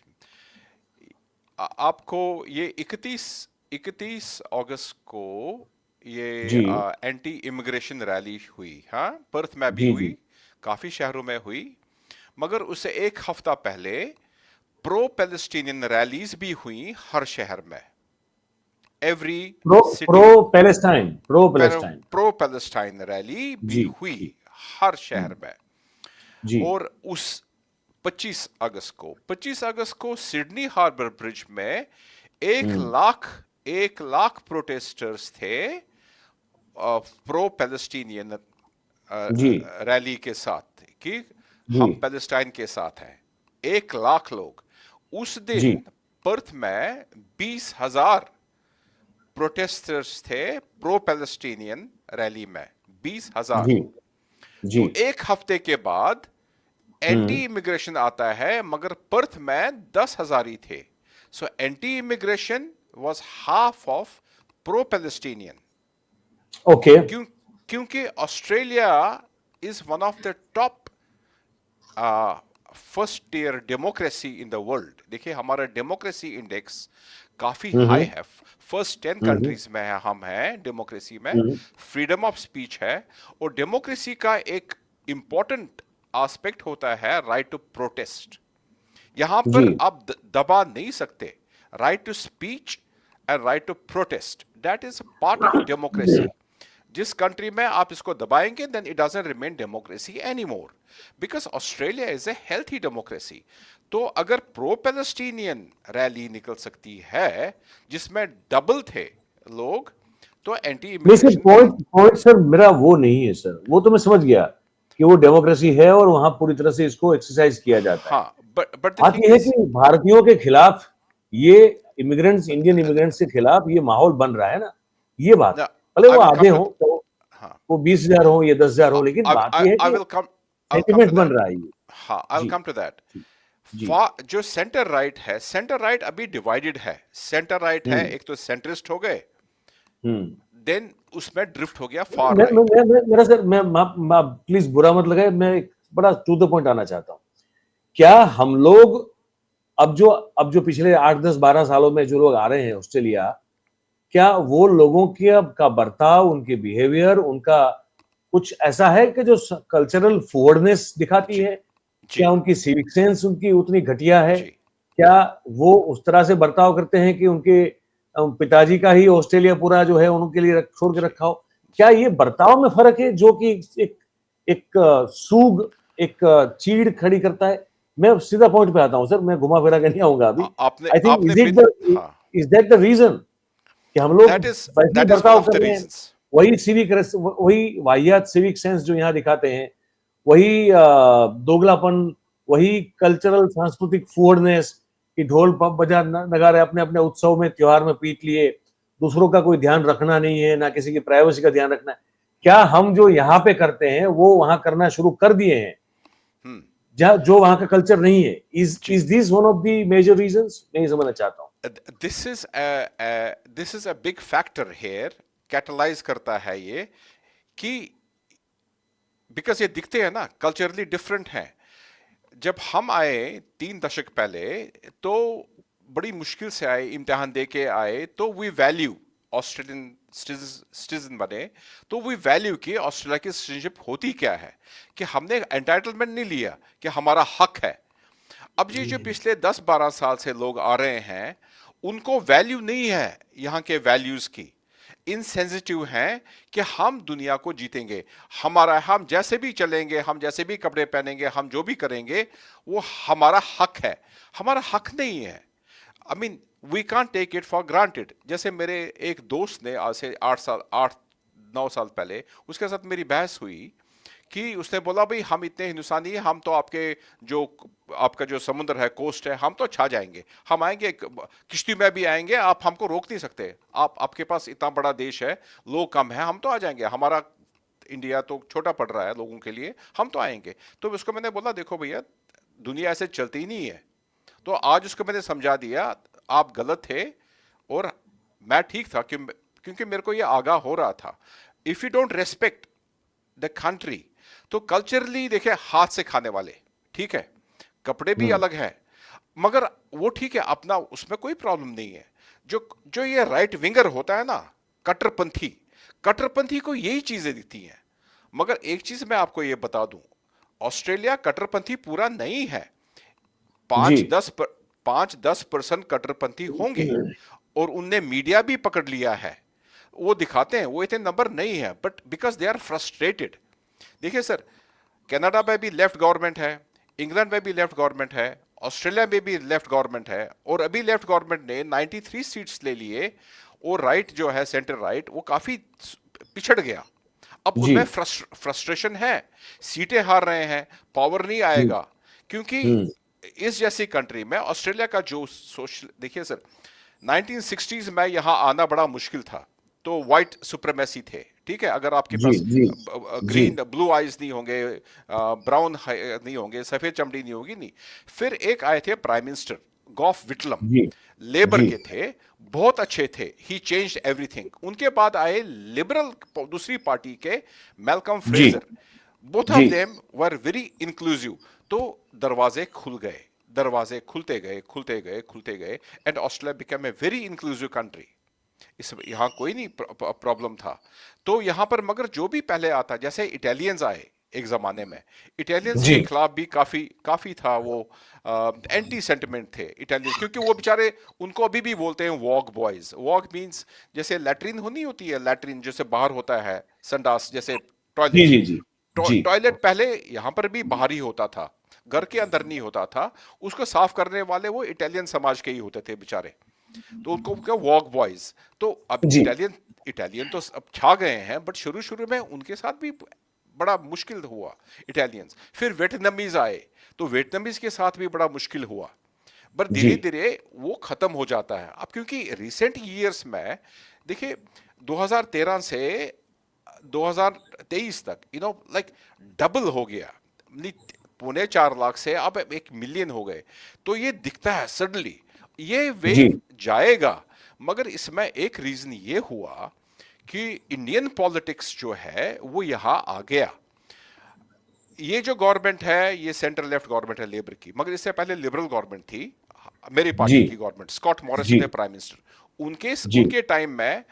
आपको ये 31 अगस्त को ये जी एंटी इमिग्रेशन रैली हुई, हाँ, पर्थ में भी जी हुई, जी। काफी शहरों में हुई, मगर उससे एक हफ्ता पहले प्रो पैलेस्टीनियन रैलीज भी हुई हर शहर में, every pro pro city. Palestine, pro Palestine. Pro Palestine rally भी जी हुई जी। हर शहर में। जी और उस 25 अगस्त को सिडनी हार्बर ब्रिज में एक हम्म, लाख 1 लाख प्रोटेस्टर्स थे प्रो पैलेस्टीनियन जी रैली के साथ, कि जी हम पैलेस्टाइन के साथ हैं। 1 लाख लोग उस दिन जी पर्थ में 20,000 प्रोटेस्टर्स थे प्रो पैलेस्टीनियन रैली में, 20,000। जी जी। तो एक हफ्ते के बाद हम्म, एंटी इमिग्रेशन आता है, मगर पर्थ में 10,000 ही थे। So anti immigration was half of pro Palestinian. Okay. क्यों? क्योंकि Australia is one of the top first tier democracy in the world. देखिए हमारा डेमोक्रेसी इंडेक्स काफी हाई हम्म है, फर्स्ट 10 हम्म कंट्रीज में है, हम हैं डेमोक्रेसी में। हम्म, फ्रीडम ऑफ स्पीच है, और डेमोक्रेसी का एक इंपॉर्टेंट एस्पेक्ट होता है राइट टू प्रोटेस्ट। यहां जी पर आप दबा नहीं सकते। Right to speech and right to protest, that is part of democracy. जिस कंट्री में आप इसको दबाएंगे, then it doesn't remain democracy any more, because Australia is a healthy democracy. तो अगर प्रो पैलेस्टीनियन रैली निकल सकती है जिसमें डबल थे लोग, तो एंटी नहीं सर, इमिग्रेशन का, पॉइंट पॉइंट सर मेरा वो नहीं है सर, वो तो मैं समझ गया कि वो डेमोक्रेसी है और वहां पूरी तरह से इसको एक्सरसाइज किया जाता है। हाँ, बट द बात थिंग यह है इज, कि भारतीयों के खिलाफ ये इमिग्रेंट्स, इंडियन इमिग्रेंट्स के खिलाफ ये माहौल बन रहा है ना, ये बात है। भले आई वो विल कम आधे टू, हो, तो हाँ, वो 20,000 हो या 10,000 हो, लेकिन बात यह है आई कि will come, sentiment to ban that. रहा है ये। हाँ, आई विल जी कम टू दैट। जी जी। जो सेंटर राइट है, सेंटर राइट अभी डिवाइडेड है। सेंटर राइट है, हम्म एक तो सेंट्रिस्ट हो गए, हम्म। देन उसमें ड्रिफ्ट हो गया फार मैं राइट। मेरा सर, मैं प्लीज बुरा मत लगाए, मैं एक बड़ा टू द पॉइंट आना चाहता हूँ। क्या हम लोग अब जो पिछले 8 10 12 सालों में जो लोग आ रहे हैं ऑस्ट्रेलिया, क्या वो लोगों की अब का बर्ताव, उनके बिहेवियर, उनका कुछ ऐसा है कि जो कल्चरल फॉरवर्डनेस दिखाती जी है? जी क्या उनकी सिविक सेंस उनकी उतनी घटिया है? जी। क्या वो उस तरह से बर्ताव करते हैं कि उनके पिताजी का ही ऑस्ट्रेलिया पूरा जो है उनके लिए छोड़ के जी रखा हो? क्या ये बर्ताव में फर्क है जो कि एक एक सूग, एक चीड़ खड़ी करता है? मैं सीधा पॉइंट पे आता हूं सर, मैं घुमा फिरा के नहीं आऊंगा अभी। आपने आई थिंक आपने हाँ, इज दैट द रीजन कि हम लोग दैट इज वैसे ही वन बर्ताव ऑफ द कर रहे हैं? रीजंस। वही वाहियात सिविक सेंस जो यहाँ दिखाते हैं, वही दोगलापन, वही कल्चरल सांस्कृतिक फूडनेस कि ढोल बजा नगारे अपने अपने उत्सव में, त्योहार में पीट लिए, दूसरों का कोई ध्यान रखना नहीं है, ना किसी की प्राइवेसी का ध्यान रखना है। क्या हम जो यहाँ पे करते हैं वो वहां करना शुरू कर दिए हैं, हम्म, जहाँ जो वहां का कल्चर नहीं है? जी। Is this one of the major reasons? मैं ये समझना चाहता हूँ। This is a big factor here, catalyse करता है ये, कि बिकॉज ये दिखते हैं ना, कल्चरली डिफरेंट हैं। जब हम आए 3 दशक पहले, तो बड़ी मुश्किल से आए, इम्तिहान दे के आए, तो वी वैल्यू ऑस्ट्रेलियन सिटीजन बने, तो वी वैल्यू कि ऑस्ट्रेलिया की सिटीजनशिप होती क्या है, कि हमने एंटाइटलमेंट नहीं लिया कि हमारा हक है। अब ये जो पिछले 10-12 साल से लोग आ रहे हैं, उनको वैल्यू नहीं है यहाँ के वैल्यूज की, इनसेंसिटिव हैं कि हम दुनिया को जीतेंगे, हम जैसे भी चलेंगे, हम जैसे भी कपड़े पहनेंगे, हम जो भी करेंगे वो हमारा हक है। हमारा हक नहीं है। I mean we can't take it for granted. जैसे मेरे एक दोस्त ने आज से 8 9 साल पहले, उसके साथ मेरी बहस हुई कि उसने बोला भाई हम इतने हिंदुस्तानी हैं, हम तो आपका जो समुद्र है, कोस्ट है, हम तो छा जाएंगे, हम आएंगे किश्ती में भी आएंगे, आप हमको रोक नहीं सकते, आपके पास इतना बड़ा देश है, लोग कम है, हम तो आ जाएंगे, हमारा इंडिया तो छोटा पड़ रहा है लोगों के लिए, हम तो आएंगे। तो उसको मैंने बोला देखो भैया दुनिया ऐसे चलती ही नहीं है। तो आज उसको मैंने समझा दिया आप गलत थे और मैं ठीक था, क्योंकि मेरे को ये आगाह हो रहा था। If you don't respect the country, तो कल्चरली देखिए हाथ से खाने वाले, ठीक है, कपड़े भी अलग हैं, मगर वो ठीक है अपना, उसमें कोई प्रॉब्लम नहीं है। जो जो ये राइट विंगर होता है ना, कट्टरपंथी, कट्टरपंथी को यही चीजें दिखती हैं। मगर एक चीज मैं आपको ये बता दूं, ऑस्ट्रेलिया कट्टरपंथी पूरा नहीं है, जी 5-10% कट्टरपंथी होंगे, और उनने मीडिया भी पकड़ लिया है, वो दिखाते हैं वो इतने नंबर नहीं है, but because they are frustrated. देखिए सर, कनाडा में भी लेफ्ट गवर्नमेंट है, इंग्लैंड में भी लेफ्ट गवर्नमेंट है, ऑस्ट्रेलिया में भी लेफ्ट गवर्नमेंट है, और अभी लेफ्ट गवर्नमेंट ने 93 सीट्स ले लिए, और राइट जो है सेंटर राइट वो काफी पिछड़ गया। अब जी उनमें फ्रस्ट्रेशन है, सीटें हार रहे हैं, पावर नहीं आएगा, क्योंकि इस जैसी कंट्री में ऑस्ट्रेलिया का जो सोशल, देखिए सर 1960s में यहाँ आना बड़ा मुश्किल था, तो व्हाइट सुप्रीमेसी थे, ठीक है, अगर आपके जी पास जी जी ग्रीन ब्लू आइज नहीं होंगे, ब्राउन नहीं होंगे, सफेद चमड़ी नहीं होगी, नहीं। फिर एक आए थे प्राइम मिनिस्टर गॉफ विटलम, जी लेबर जी के थे, बहुत अच्छे थे, ही चेंज्ड एवरीथिंग। उनके बाद आए लिबरल दूसरी पार्टी के मैल्कम जी फ्रेजर, बोथ ऑफ जी देम वर वेरी इंक्लूसिव। तो दरवाजे खुल गए, दरवाजे खुलते गए खुलते गए खुलते गए, and Australia become a very inclusive country. इस यहाँ कोई नहीं प्रॉब्लम था। तो यहाँ पर मगर जो भी पहले आता, जैसे इटालियंस आए एक जमाने में, इटालियंस जी के खिलाफ भी काफी काफी था वो, एंटी सेंटिमेंट थे इटालियंस, क्योंकि वो बेचारे, उनको अभी भी बोलते हैं वॉक बॉयज। वॉक मींस जैसे लैट्रिन होनी होती है, लैट्रिन जैसे बाहर होता है, संडास जैसे जी टॉयलेट, जी जी जी टॉयलेट पहले यहाँ पर भी बाहर ही होता था, घर के अंदर नहीं होता था, उसको साफ करने वाले वो इटालियन समाज के ही होते थे बेचारे, तो उनको क्या वॉक बॉयज। तो अब जी इटालियन इटालियन तो अब छा गए हैं, बट शुरू शुरू में उनके साथ भी बड़ा मुश्किल हुआ इटालियंस। फिर वियतनामीज आए, तो वियतनामीज के साथ भी बड़ा मुश्किल हुआ, पर जी धीरे धीरे वो खत्म हो जाता है। अब क्योंकि रिसेंट ईयर्स में देखिए 2013 से 2023 तक लाइक डबल हो गया, 4.25 लाख से अब 1 मिलियन हो गए। तो ये दिखता है सडनली ये जी वेव जाएगा, मगर इसमें एक रीजन ये हुआ कि इंडियन पॉलिटिक्स जो है वो यहां आ गया। ये जो गवर्नमेंट है ये सेंटर लेफ्ट गवर्नमेंट है लेबर की, मगर इससे पहले लिबरल गवर्नमेंट थी, मेरी जी पार्टी की गवर्नमेंट, स्कॉट मॉरिसन जी थे प्राइम मिनिस्टर। जी उनके टाइम में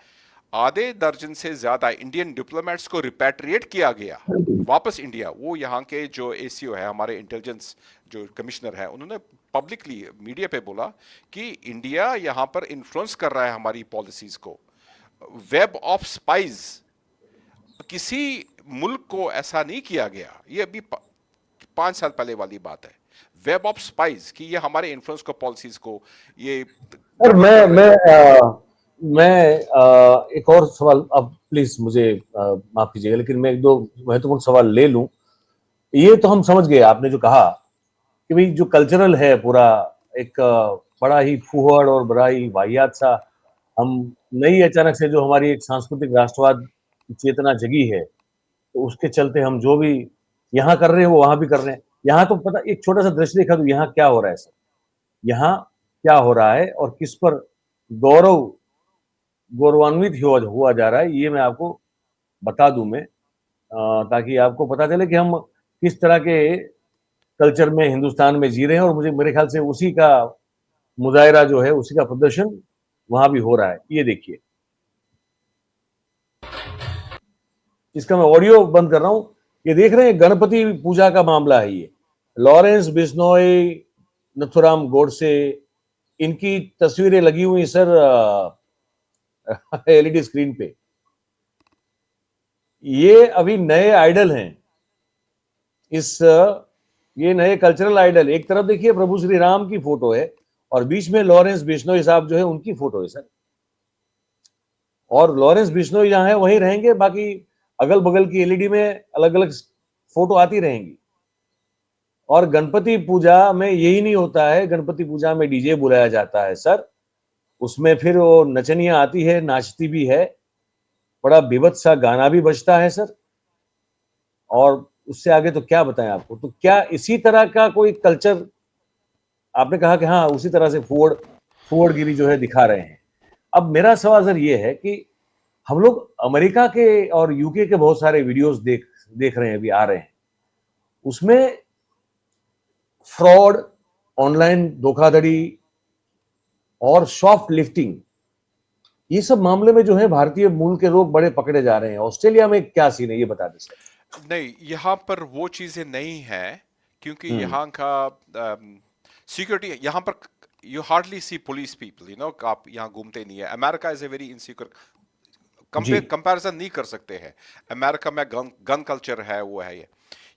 आधे दर्जन से ज्यादा इंडियन डिप्लोमेट्स को रिपैट्रिएट किया गया वापस इंडिया। वो यहाँ के जो एसीओ है, हमारे इंटेलिजेंस जो कमिश्नर है, उन्होंने पब्लिकली मीडिया पे बोला कि इंडिया यहाँ पर इन्फ्लुएंस कर रहा है हमारी पॉलिसीज को। वेब ऑफ स्पाइज, किसी मुल्क को ऐसा नहीं किया गया, ये अभी 5 साल पहले वाली बात है। वेब ऑफ स्पाइज कि ये हमारे इन्फ्लुएंस को, पॉलिसीज को ये और मैं एक और सवाल, अब प्लीज मुझे माफ कीजिएगा, लेकिन मैं एक दो महत्वपूर्ण सवाल ले लूं। ये तो हम समझ गए आपने जो कहा कि भाई जो कल्चरल है पूरा एक बड़ा ही फूहड़ और बड़ा ही वाहियात सा, हम नई अचानक से जो हमारी एक सांस्कृतिक राष्ट्रवाद की चेतना जगी है, तो उसके चलते हम जो भी यहाँ कर रहे हैं वो वहां भी कर रहे हैं। यहाँ तो पता, एक छोटा सा दृश्य देखा तो यहाँ क्या हो रहा है सर, यहाँ क्या हो रहा है और किस पर गौरवान्वित हुआ जा रहा है, ये मैं आपको बता दूं मैं, ताकि आपको पता चले कि हम किस तरह के कल्चर में हिंदुस्तान में जी रहे हैं। और मुझे मेरे ख्याल से उसी का मुजाहिरा जो है, उसी का प्रदर्शन वहां भी हो रहा है। ये देखिए, इसका मैं ऑडियो बंद कर रहा हूं। ये देख रहे हैं, गणपति पूजा का मामला है ये। लॉरेंस बिश्नोई, नथुराम गोडसे, इनकी तस्वीरें लगी हुई सर एलईडी स्क्रीन पे। ये अभी नए आइडल हैं, ये नए कल्चरल आइडल। एक तरफ देखिए प्रभु श्री राम की फोटो है और बीच में लॉरेंस बिश्नोई साहब जो है उनकी फोटो है सर। और लॉरेंस बिश्नोई जहां है वहीं रहेंगे, बाकी अगल बगल की एलईडी में अलग अलग फोटो आती रहेंगी। और गणपति पूजा में यही नहीं होता है, गणपति पूजा में डीजे बुलाया जाता है सर, उसमें फिर वो नचनिया आती है, नाचती भी है, बड़ा बीभत्स सा गाना भी बजता है सर, और उससे आगे तो क्या बताएं आपको। तो क्या इसी तरह का कोई कल्चर, आपने कहा कि हाँ उसी तरह से फुअड़गिरी जो है दिखा रहे हैं। अब मेरा सवाल सर ये है कि हम लोग अमेरिका के और यूके के बहुत सारे वीडियोस देख रहे हैं, अभी आ रहे हैं, उसमें फ्रॉड, ऑनलाइन धोखाधड़ी और सॉफ्ट लिफ्टिंग, ये सब मामले में जो है भारतीय मूल के लोग बड़े पकड़े जा रहे हैं। ऑस्ट्रेलिया में क्या सीन है, ये बता दें सर। नहीं, यहाँ पर वो चीजें नहीं है, क्योंकि यहाँ का सिक्योरिटी, यहाँ पर you hardly see police people, आप यहाँ घूमते नहीं है। America is a very insecure, comparison नहीं कर सकते हैं। अमेरिका में गन कल्चर है, वो है ये।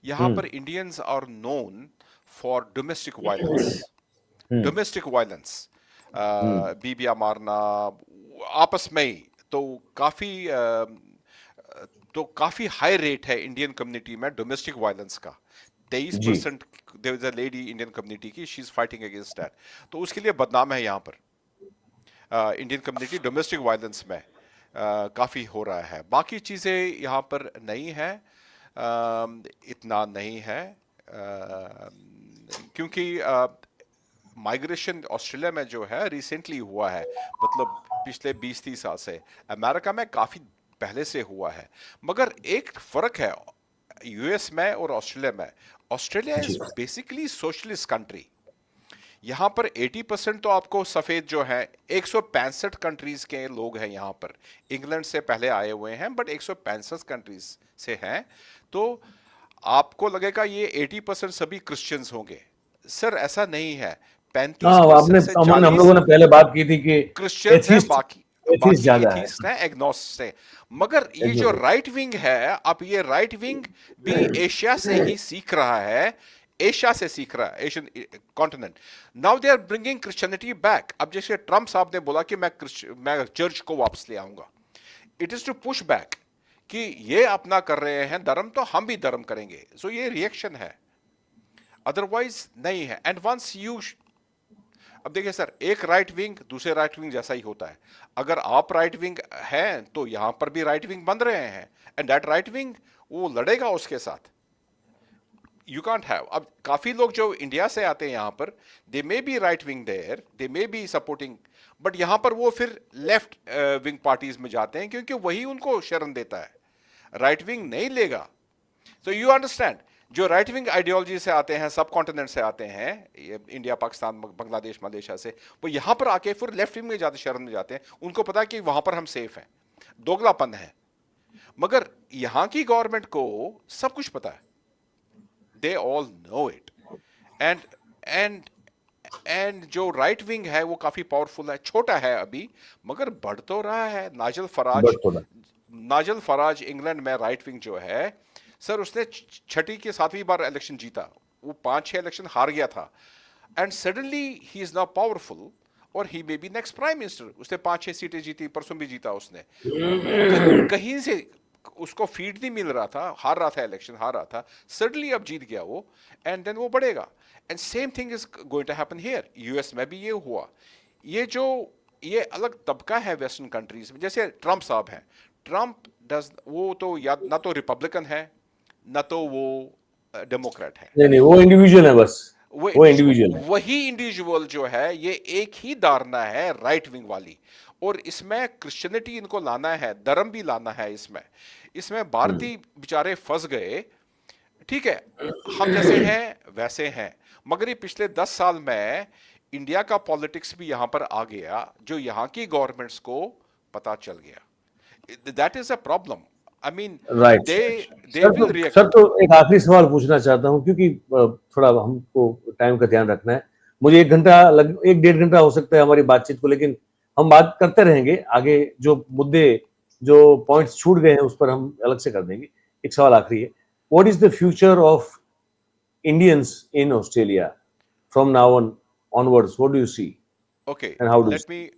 यहाँ पर Indians are known for domestic violence, बीबिया मारना आपस में ही। तो काफी हाई रेट है इंडियन कम्युनिटी में डोमेस्टिक वायलेंस का। 23% there is a lady Indian community की, she is fighting against that. तो उसके लिए बदनाम है यहाँ पर इंडियन कम्युनिटी डोमेस्टिक वायलेंस में। काफी हो रहा है। बाकी चीजें यहाँ पर नहीं है, इतना नहीं है, क्योंकि माइग्रेशन ऑस्ट्रेलिया में जो है रिसेंटली हुआ है, मतलब पिछले 20-30 साल से। अमेरिका में काफी पहले से हुआ है। मगर एक फर्क है यूएस में और ऑस्ट्रेलिया में। Australia is basically socialist country. यहाँ पर 80% तो आपको सफेद जो है, 165 कंट्रीज के लोग हैं यहाँ पर। इंग्लैंड से पहले आए हुए हैं, बट 165 कंट्रीज से हैं। तो आपको लगेगा ये 80% सभी क्रिश्चियंस होंगे। सर ऐसा नहीं है। 35% से 40 हम लोगों ने पहले बात की थी कि क्रिश्चियंस हैं, बाकी ज्यादा है, एथीस्ट हैं, एग्नोस्टिस्ट हैं। मगर ये जो राइट विंग है, अब ये राइट विंग भी एशिया से ही सीख रहा है, एशिया से सीख रहा है, Asian continent. Now they are bringing Christianity back. अब जैसे ट्रम्प साहब ने बोला कि मैं चर्च को वापस ले आऊंगा, it is to push back कि ये अपना कर रहे हैं धर्म, तो हम भी धर्म करेंगे। सो ये रिएक्शन है, अदरवाइज नहीं है। एंड वंस यू, अब देखिए सर, एक राइट विंग दूसरे राइट विंग जैसा ही होता है। अगर आप राइट विंग हैं तो यहां पर भी राइट विंग बन रहे हैं, एंड दैट राइट विंग वो लड़ेगा उसके साथ। You can't have. अब काफी लोग जो इंडिया से आते हैं यहां पर, they may be right wing there, they may be supporting, but यहां पर वो फिर लेफ्ट विंग पार्टीज में जाते हैं, क्योंकि वही उनको शरण देता है, राइट विंग नहीं लेगा। तो यू अंडरस्टैंड, जो राइट विंग आइडियोलॉजी से आते हैं, सब कॉन्टिनेंट से आते हैं, इंडिया, पाकिस्तान, बांग्लादेश, मलेशिया से, वो यहां पर आके फिर लेफ्ट विंग में जाते, शरण में जाते हैं। उनको पता है कि वहां पर हम सेफ हैं। दोगलापन है। मगर यहां की गवर्नमेंट को सब कुछ पता है, they all know it. And जो राइट विंग है वो काफी पावरफुल है। छोटा है अभी, मगर बढ़ तो रहा है। नाजल फराज इंग्लैंड में राइट विंग जो है सर, उसने 6ठी की 7वीं बार इलेक्शन जीता। वो 5-6 इलेक्शन हार गया था, and suddenly he is now powerful, और he may be next prime minister. उसने 5-6 सीटें जीती, परसों भी जीता उसने। कहीं से उसको फीड नहीं मिल रहा था, हार रहा था, इलेक्शन हार रहा था, सडनली अब जीत गया वो, एंड देन वो बढ़ेगा। And same thing is going to happen here. US में भी ये हुआ। ये अलग तबका है वेस्टर्न कंट्रीज में। जैसे ट्रम्प साहब हैं, ट्रम्प वो तो ना तो रिपब्लिकन है, ना तो वो डेमोक्रेट है। नहीं, वो इंडिविजुअल है बस। वो इंडिविजुअल है। वही इंडिविजुअल जो है, ये एक ही धारणा है राइट विंग वाली, और इसमें क्रिश्चियनिटी इनको लाना है, धर्म भी लाना है। इसमें भारतीय बेचारे फंस गए। ठीक है, हम जैसे हैं वैसे हैं, मगर ये पिछले 10 साल में इंडिया का पॉलिटिक्स भी यहां पर आ गया, जो यहां की गवर्नमेंट्स को पता चल गया। That is a problem. I mean, right. they will react. Sir, तो एक आखिरी सवाल पूछना चाहता हूं, क्योंकि थोड़ा हमको टाइम का ध्यान रखना है। मुझे 1-1.5 घंटा हो सकता है हमारी बातचीत को, लेकिन हम बात करते रहेंगे आगे। जो मुद्दे, जो पॉइंट्स छूट गए हैं, उस पर हम अलग से कर देंगे। एक सवाल आखिरी है, what is the future of Indians in Australia from now onwards? What do you see? Okay, and how do you let me,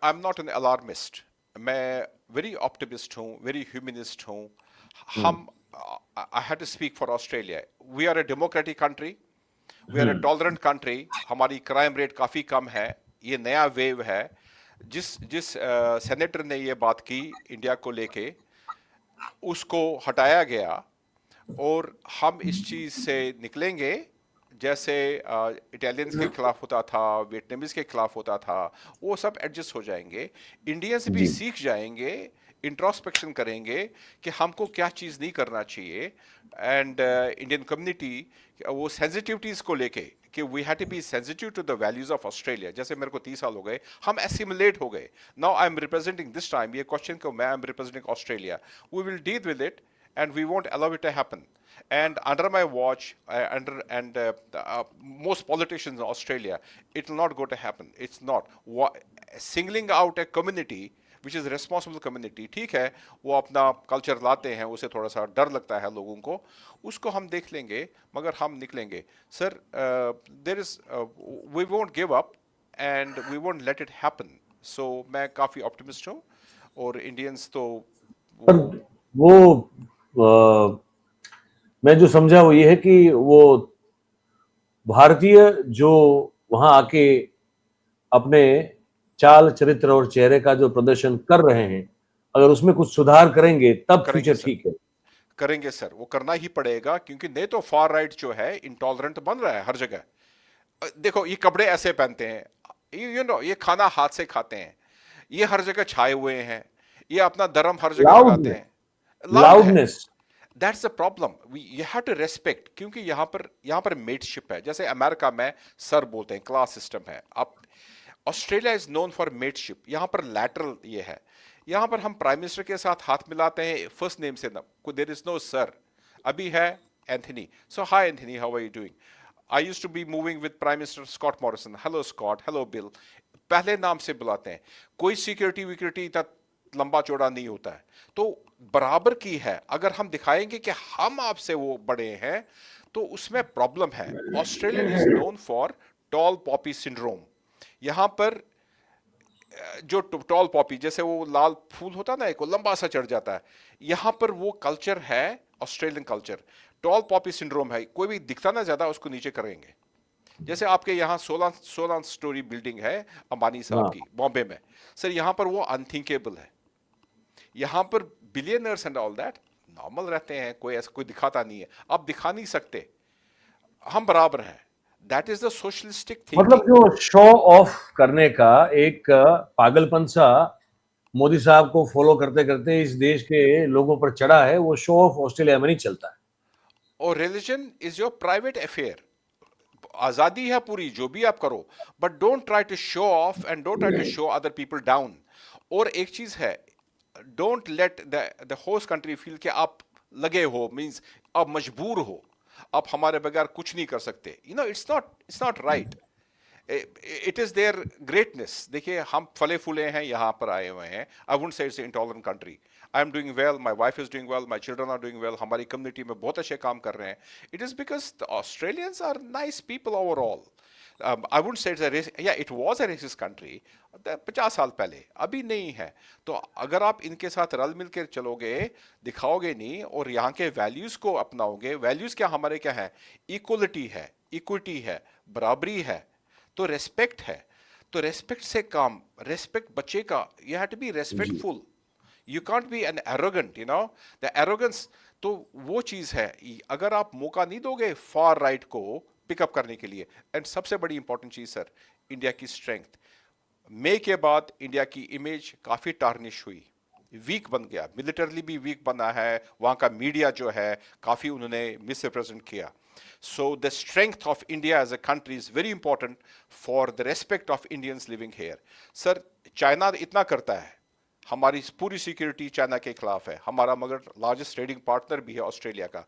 I'm not an alarmist. मैं वेरी ऑप्टिमिस्ट हूँ, वेरी ह्यूमनिस्ट हूँ। हम I had to speak for Australia. We are a democratic country. We are a tolerant country. हमारी crime rate काफी कम है. ये नया wave है. जिस सेनेटर ने ये बात की इंडिया को लेके, उसको हटाया गया और हम इस चीज से निकलेंगे जैसे इटालियंस के खिलाफ होता था, वियतनामीज के खिलाफ होता था. वो सब एडजस्ट हो जाएंगे. इंडियंस भी जी सीख जाएंगे, इंट्रोस्पेक्शन करेंगे कि हमको क्या चीज नहीं करना चाहिए. एंड इंडियन कम्युनिटी वो सेंसिटिविटीज को लेके कि we had to be sensitive to the values of Australia. जैसे मेरे को 30 साल हो गए, हम एसिमुलेट हो गए. Now I am representing this time, ये क्वेश्चन को मैं I am representing Australia. We will deal with it and we won't allow it to happen. And under my watch, most politicians in Australia, it will not go to happen. It's not. Singling out a community which is responsible community, ठीक है, वो अपना culture लाते हैं, उसे थोड़ा सा डर लगता है लोगों को, उसको हम देख लेंगे, मगर हम निकलेंगे. Sir, there is, we won't give up and we won't let it happen. So मैं काफ़ी ऑप्टिमिस्ट हूँ. और इंडियंस तो पर वो मैं जो समझा वो ये है कि वो भारतीय जो वहां आके अपने चाल चरित्र और चेहरे का जो प्रदर्शन कर रहे हैं, अगर उसमें कुछ सुधार करेंगे तब करेंगे फ्यूचर सर. ठीक है. करेंगे सर, वो करना ही पड़ेगा, क्योंकि नहीं तो फार राइट जो है इंटॉलरेंट बन रहा है हर जगह. देखो, ये कपड़े ऐसे पहनते हैं, यू नो, ये खाना हाथ से खाते हैं, ये हर जगह छाए हुए हैं, ये अपना धर्म हर जगह लगाते हैं. लाउड है. Loudness. That's the problem. You have to respect, क्योंकि यहाँ पर मेटशिप है. जैसे अमेरिका में सर बोलते हैं, क्लास सिस्टम है. अब ऑस्ट्रेलिया इज नोन फॉर मेटशिप. यहाँ पर लैटरल ये है. यहाँ पर हम प्राइम मिनिस्टर के साथ हाथ मिलाते हैं फर्स्ट नेम से ना, देयर इज नो सर. अभी है Anthony, so hi Anthony, how are you doing. I used to be moving with prime minister Scott Morrison, hello Scott, hello Bill, पहले नाम से बुलाते हैं. कोई सिक्योरिटी इतना लंबा चौड़ा नहीं होता है. तो बराबर की है. अगर हम दिखाएंगे कि हम आपसे वो बड़े हैं, तो उसमें प्रॉब्लम है. Australia is known for tall poppy syndrome. यहाँ पर जो टॉल पॉपी, जैसे वो लाल फूल होता है ना, एक लंबा सा चढ़ जाता है, यहाँ पर वो कल्चर है, Australian culture. Tall poppy syndrome है. कोई भी दिखता ना ज्यादा, उसको नीचे करेंगे. जैसे आपके यहाँ 16 स्टोरी बिल्डिंग है अंबानी साहब की बॉम्बे में. सर, यहाँ पर वो अनथिंकेबल है. यहाँ पर billionaires and all that normal रहते हैं, कोई ऐसा कोई दिखाता नहीं है. आप दिखा नहीं सकते, हम बराबर हैं. That is the socialistic thinking. मतलब जो शो ऑफ करने का एक पागलपन सा मोदी साहब को फॉलो करते करते इस देश के लोगों पर चढ़ा है, वो शो ऑफ ऑस्ट्रेलिया में नहीं चलता है. और religion is your private affair. आजादी है पूरी, जो भी आप करो, but don't try to show off and don't try to show other people down. और एक चीज है, don't let the host country feel कि आप लगे हो, मींस आप मजबूर हो, आप हमारे बगैर कुछ नहीं कर सकते. You know, it's not right. It is their greatness. देखिए, हम फले फूले हैं, यहाँ पर आए हुए हैं. I wouldn't say it's intolerant country. I am doing well, my wife is doing well, my children are doing well. हमारी कम्युनिटी में बहुत अच्छे काम कर रहे हैं. It is because the Australians are nice people overall. I would say it was a racist country 50 साल पहले, अभी नहीं है. तो अगर आप इनके साथ रल मिल कर चलोगे, दिखाओगे नहीं, और यहाँ के वैल्यूज को अपनाओगे. वैल्यूज क्या हमारे क्या है? इक्वलिटी है, इक्विटी है, बराबरी है, तो रेस्पेक्ट है. तो रेस्पेक्ट से काम, रेस्पेक्ट बच्चे का, you have to be respectful. You can't be an arrogant, you know, the arrogance. तो वो चीज है, अगर आप मौका नहीं दोगे फार राइट को पिकअप करने के लिए. एंड सबसे बड़ी इंपॉर्टेंट चीज सर, इंडिया की स्ट्रेंथ. मई के बाद इंडिया की इमेज काफी टार्निश हुई, वीक बन गया, मिलिटरली भी वीक बना है. वहां का मीडिया जो है काफी उन्होंने मिस रिप्रेजेंट किया. So the strength of India as a country is very important for the respect of Indians living here. Sir, China इतना करता है, हमारी पूरी सिक्योरिटी चाइना के खिलाफ है. हमारा मगर लार्जेस्ट ट्रेडिंग पार्टनर भी है ऑस्ट्रेलिया का.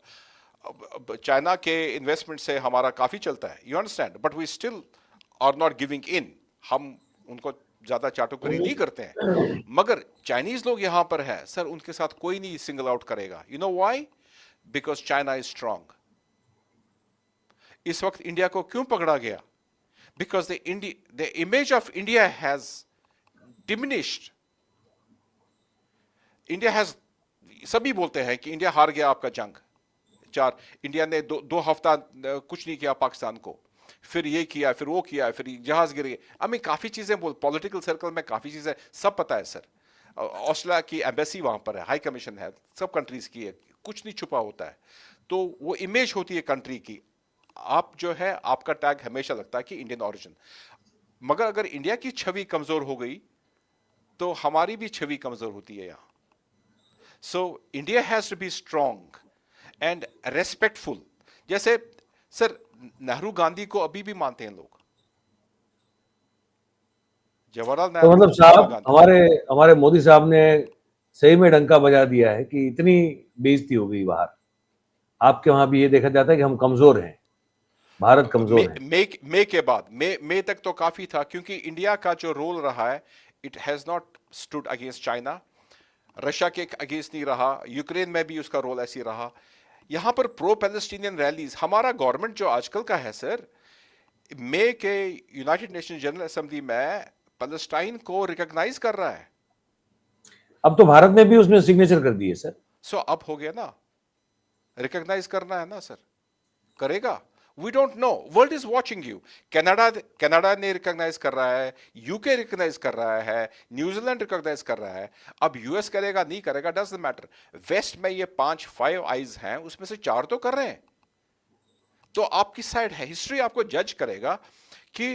चाइना के इन्वेस्टमेंट से हमारा काफी चलता है, you understand, but we still are not giving in. हम उनको ज्यादा चाटुकरी नहीं करते हैं. मगर चाइनीज लोग यहाँ पर है सर, उनके साथ कोई नहीं सिंगल आउट करेगा. You know why? Because China is strong. इस वक्त इंडिया को क्यों पकड़ा गया? Because the image of India has diminished. India has, सभी बोलते हैं कि इंडिया हार गया आपका जंग। इंडिया ने दो हफ्ता कुछ नहीं किया पाकिस्तान को, फिर ये किया, फिर वो किया, फिर जहाज गिर गए। हमें काफी चीजें पॉलिटिकल सर्कल में काफी चीजें सब पता है सर। ऑस्ट्रेलिया की एम्बेसी वहां पर है, हाई कमीशन है, सब कंट्रीज की है, कुछ नहीं छुपा होता है। तो वो इमेज होती है कंट्री की, आप जो है आपका टैग हमेशा लगता है कि इंडियन ओरिजिन। मगर अगर इंडिया की छवि कमजोर हो गई तो हमारी भी छवि कमजोर होती है यहाँ। So India has to be strong and respectful. जैसे सर नेहरू गांधी को अभी भी मानते हैं लोग, जवाहरलाल तो नेहरू, मतलब इंदिरा साहब गांधी। हमारे हमारे मोदी साहब ने सही में डंका बजा दिया है कि इतनी बेइज्जती हो गई बाहर। आपके वहां भी ये देखा जाता है कि हम कमजोर हैं, भारत कमजोर है। मई के बाद, मई तक तो काफी था, क्योंकि इंडिया का जो रोल रहा है, it has not stood against China, Russia के अगेंस्ट नहीं रहा, यूक्रेन में भी उसका रोल ऐसी रहा। यहां पर प्रो पैलेस्टीनियन रैलीज, हमारा गवर्नमेंट जो आजकल का है सर, मई के यूनाइटेड नेशन जनरल असेंबली में पैलेस्टाइन को रिकॉग्नाइज कर रहा है। अब तो भारत ने भी उसमें सिग्नेचर कर दिए सर। सो अब हो गया ना, रिकॉग्नाइज करना है ना सर, करेगा। We don't know, world is watching you. Canada ने रिकॉग्नाइज कर रहा है, यूके रिकॉग्नाइज कर रहा है, न्यूजीलैंड रिकॉग्नाइज कर रहा है। अब यूएस करेगा नहीं करेगा डजंट मैटर। वेस्ट में ये 5 आइज हैं, उसमें से 4 तो कर रहे हैं। तो आपकी साइड है, हिस्ट्री आपको जज करेगा कि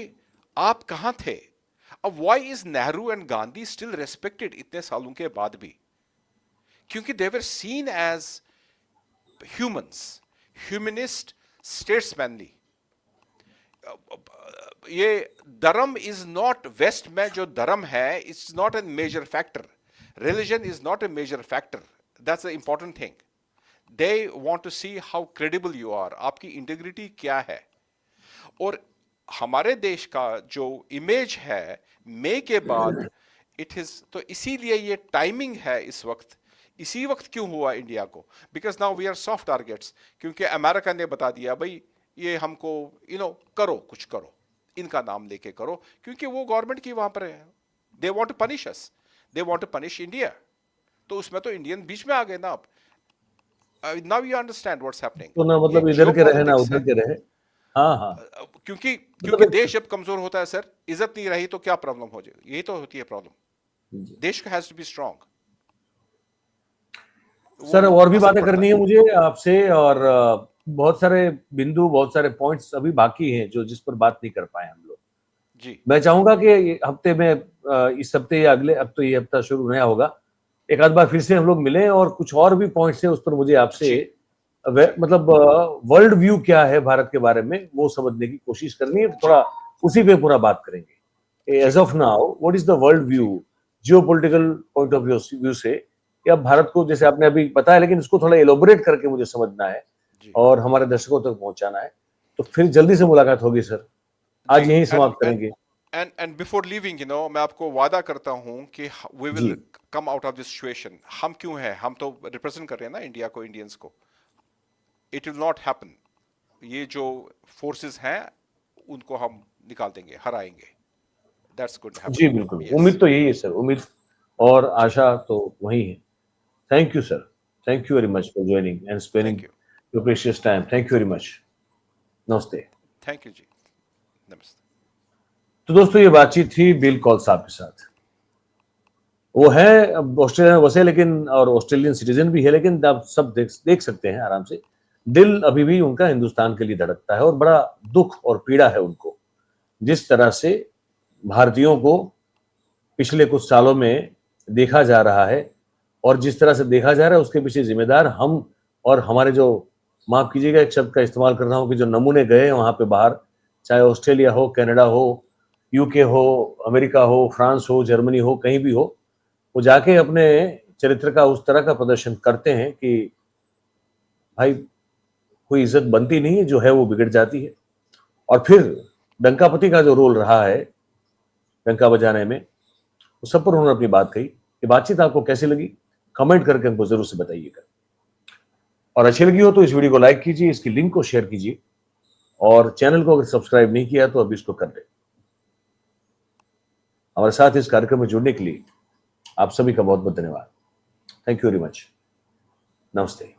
आप कहां थे। अब why is Nehru and Gandhi still respected इतने सालों के बाद भी? क्योंकि they were seen as humans, humanist, statesmanly. ये धर्म इज नॉट, वेस्ट में जो धर्म है, it's not a major factor. Religion is not a major factor, that's the important thing. They want to see how credible you are, आपकी integrity क्या है। और हमारे देश का जो इमेज है मई के बाद, इट इज, तो इसीलिए ये टाइमिंग है इस वक्त। इसी वक्त क्यों हुआ इंडिया को? Because now we are soft targets, क्योंकि अमेरिका ने बता दिया भाई ये हमको करो, कुछ करो, इनका नाम लेके करो, क्योंकि वो गवर्नमेंट की वहां पर है। They want to punish us, they want to punish India. तो उसमें तो इंडियन बीच में आ गए ना। अब now you understand what's happening. तो ना मतलब इधर के रहे ना उधर के रहे। हाँ हाँ, क्योंकि मतलब देश जब कमजोर होता है सर, इज्जत नहीं रही तो क्या प्रॉब्लम हो जाएगी? यही तो होती है प्रॉब्लम। देश का has to be strong. Sir और भी बातें करनी है मुझे आपसे, और बहुत सारे बिंदु, बहुत सारे पॉइंट्स अभी बाकी हैं जो जिस पर बात नहीं कर पाए हम लोग जी। मैं चाहूंगा कि हफ्ते में, इस हफ्ते या अगले, अब तो ये हफ्ता शुरू नया होगा, एक आध बार फिर से हम लोग मिलें और कुछ और भी पॉइंट्स हैं उस पर मुझे आपसे मतलब वर्ल्ड व्यू क्या है भारत के बारे में वो समझने की कोशिश करनी है। थोड़ा उसी पे पूरा बात करेंगे। As of now what is the world view, geopolitical point of view से, या भारत को, जैसे आपने अभी बताया, लेकिन इसको थोड़ा एलोबरेट करके मुझे समझना है और हमारे दर्शकों तक पहुंचाना है। तो फिर जल्दी से मुलाकात होगी सर, आज यहीं समाप्त करेंगे। एंड बिफोर लिविंग, मैं आपको वादा करता हूं कि we will come out of this situation. हम क्यों हैं, हम तो रिप्रेजेंट कर रहे हैं ना इंडिया को, इंडियंस को। It will not happen. ये जो फोर्सेस हैं उनको हम निकाल देंगे, हराएंगे। That's good happen. जी बिल्कुल, उम्मीद तो यही है सर, उम्मीद और आशा तो वही है। Thank you sir, thank you very much for joining and spending your precious time. Thank you very much. नमस्ते। थैंक यू जी, नमस्ते। तो दोस्तों ये बातचीत थी बिल कॉल साहब के साथ। वो है ऑस्ट्रेलिया में बसे, लेकिन और ऑस्ट्रेलियन सिटीजन भी है, लेकिन आप सब देख सकते हैं आराम से, दिल अभी भी उनका हिंदुस्तान के लिए धड़कता है और बड़ा दुख और पीड़ा है उनको, जिस तरह से भारतीयों को पिछले कुछ सालों में देखा जा रहा है, और जिस तरह से देखा जा रहा है उसके पीछे जिम्मेदार हम और हमारे जो, माफ कीजिएगा एक शब्द का इस्तेमाल कर रहा हूं, कि जो नमूने गए वहां पे बाहर, चाहे ऑस्ट्रेलिया हो, कनाडा हो, यूके हो, अमेरिका हो, फ्रांस हो, जर्मनी हो, कहीं भी हो, वो जाके अपने चरित्र का उस तरह का प्रदर्शन करते हैं कि भाई कोई इज्जत बनती नहीं है, जो है वो बिगड़ जाती है। और फिर डंकापति का जो रोल रहा है डंका बजाने में, उस सब पर उन्होंने अपनी बात कही। ये बातचीत आपको कैसी लगी कमेंट करके हमको जरूर से बताइएगा, और अच्छी लगी हो तो इस वीडियो को लाइक कीजिए, इसकी लिंक को शेयर कीजिए, और चैनल को अगर सब्सक्राइब नहीं किया तो अभी इसको कर लें। हमारे साथ इस कार्यक्रम में जुड़ने के लिए आप सभी का बहुत बहुत धन्यवाद। Thank you very much. नमस्ते।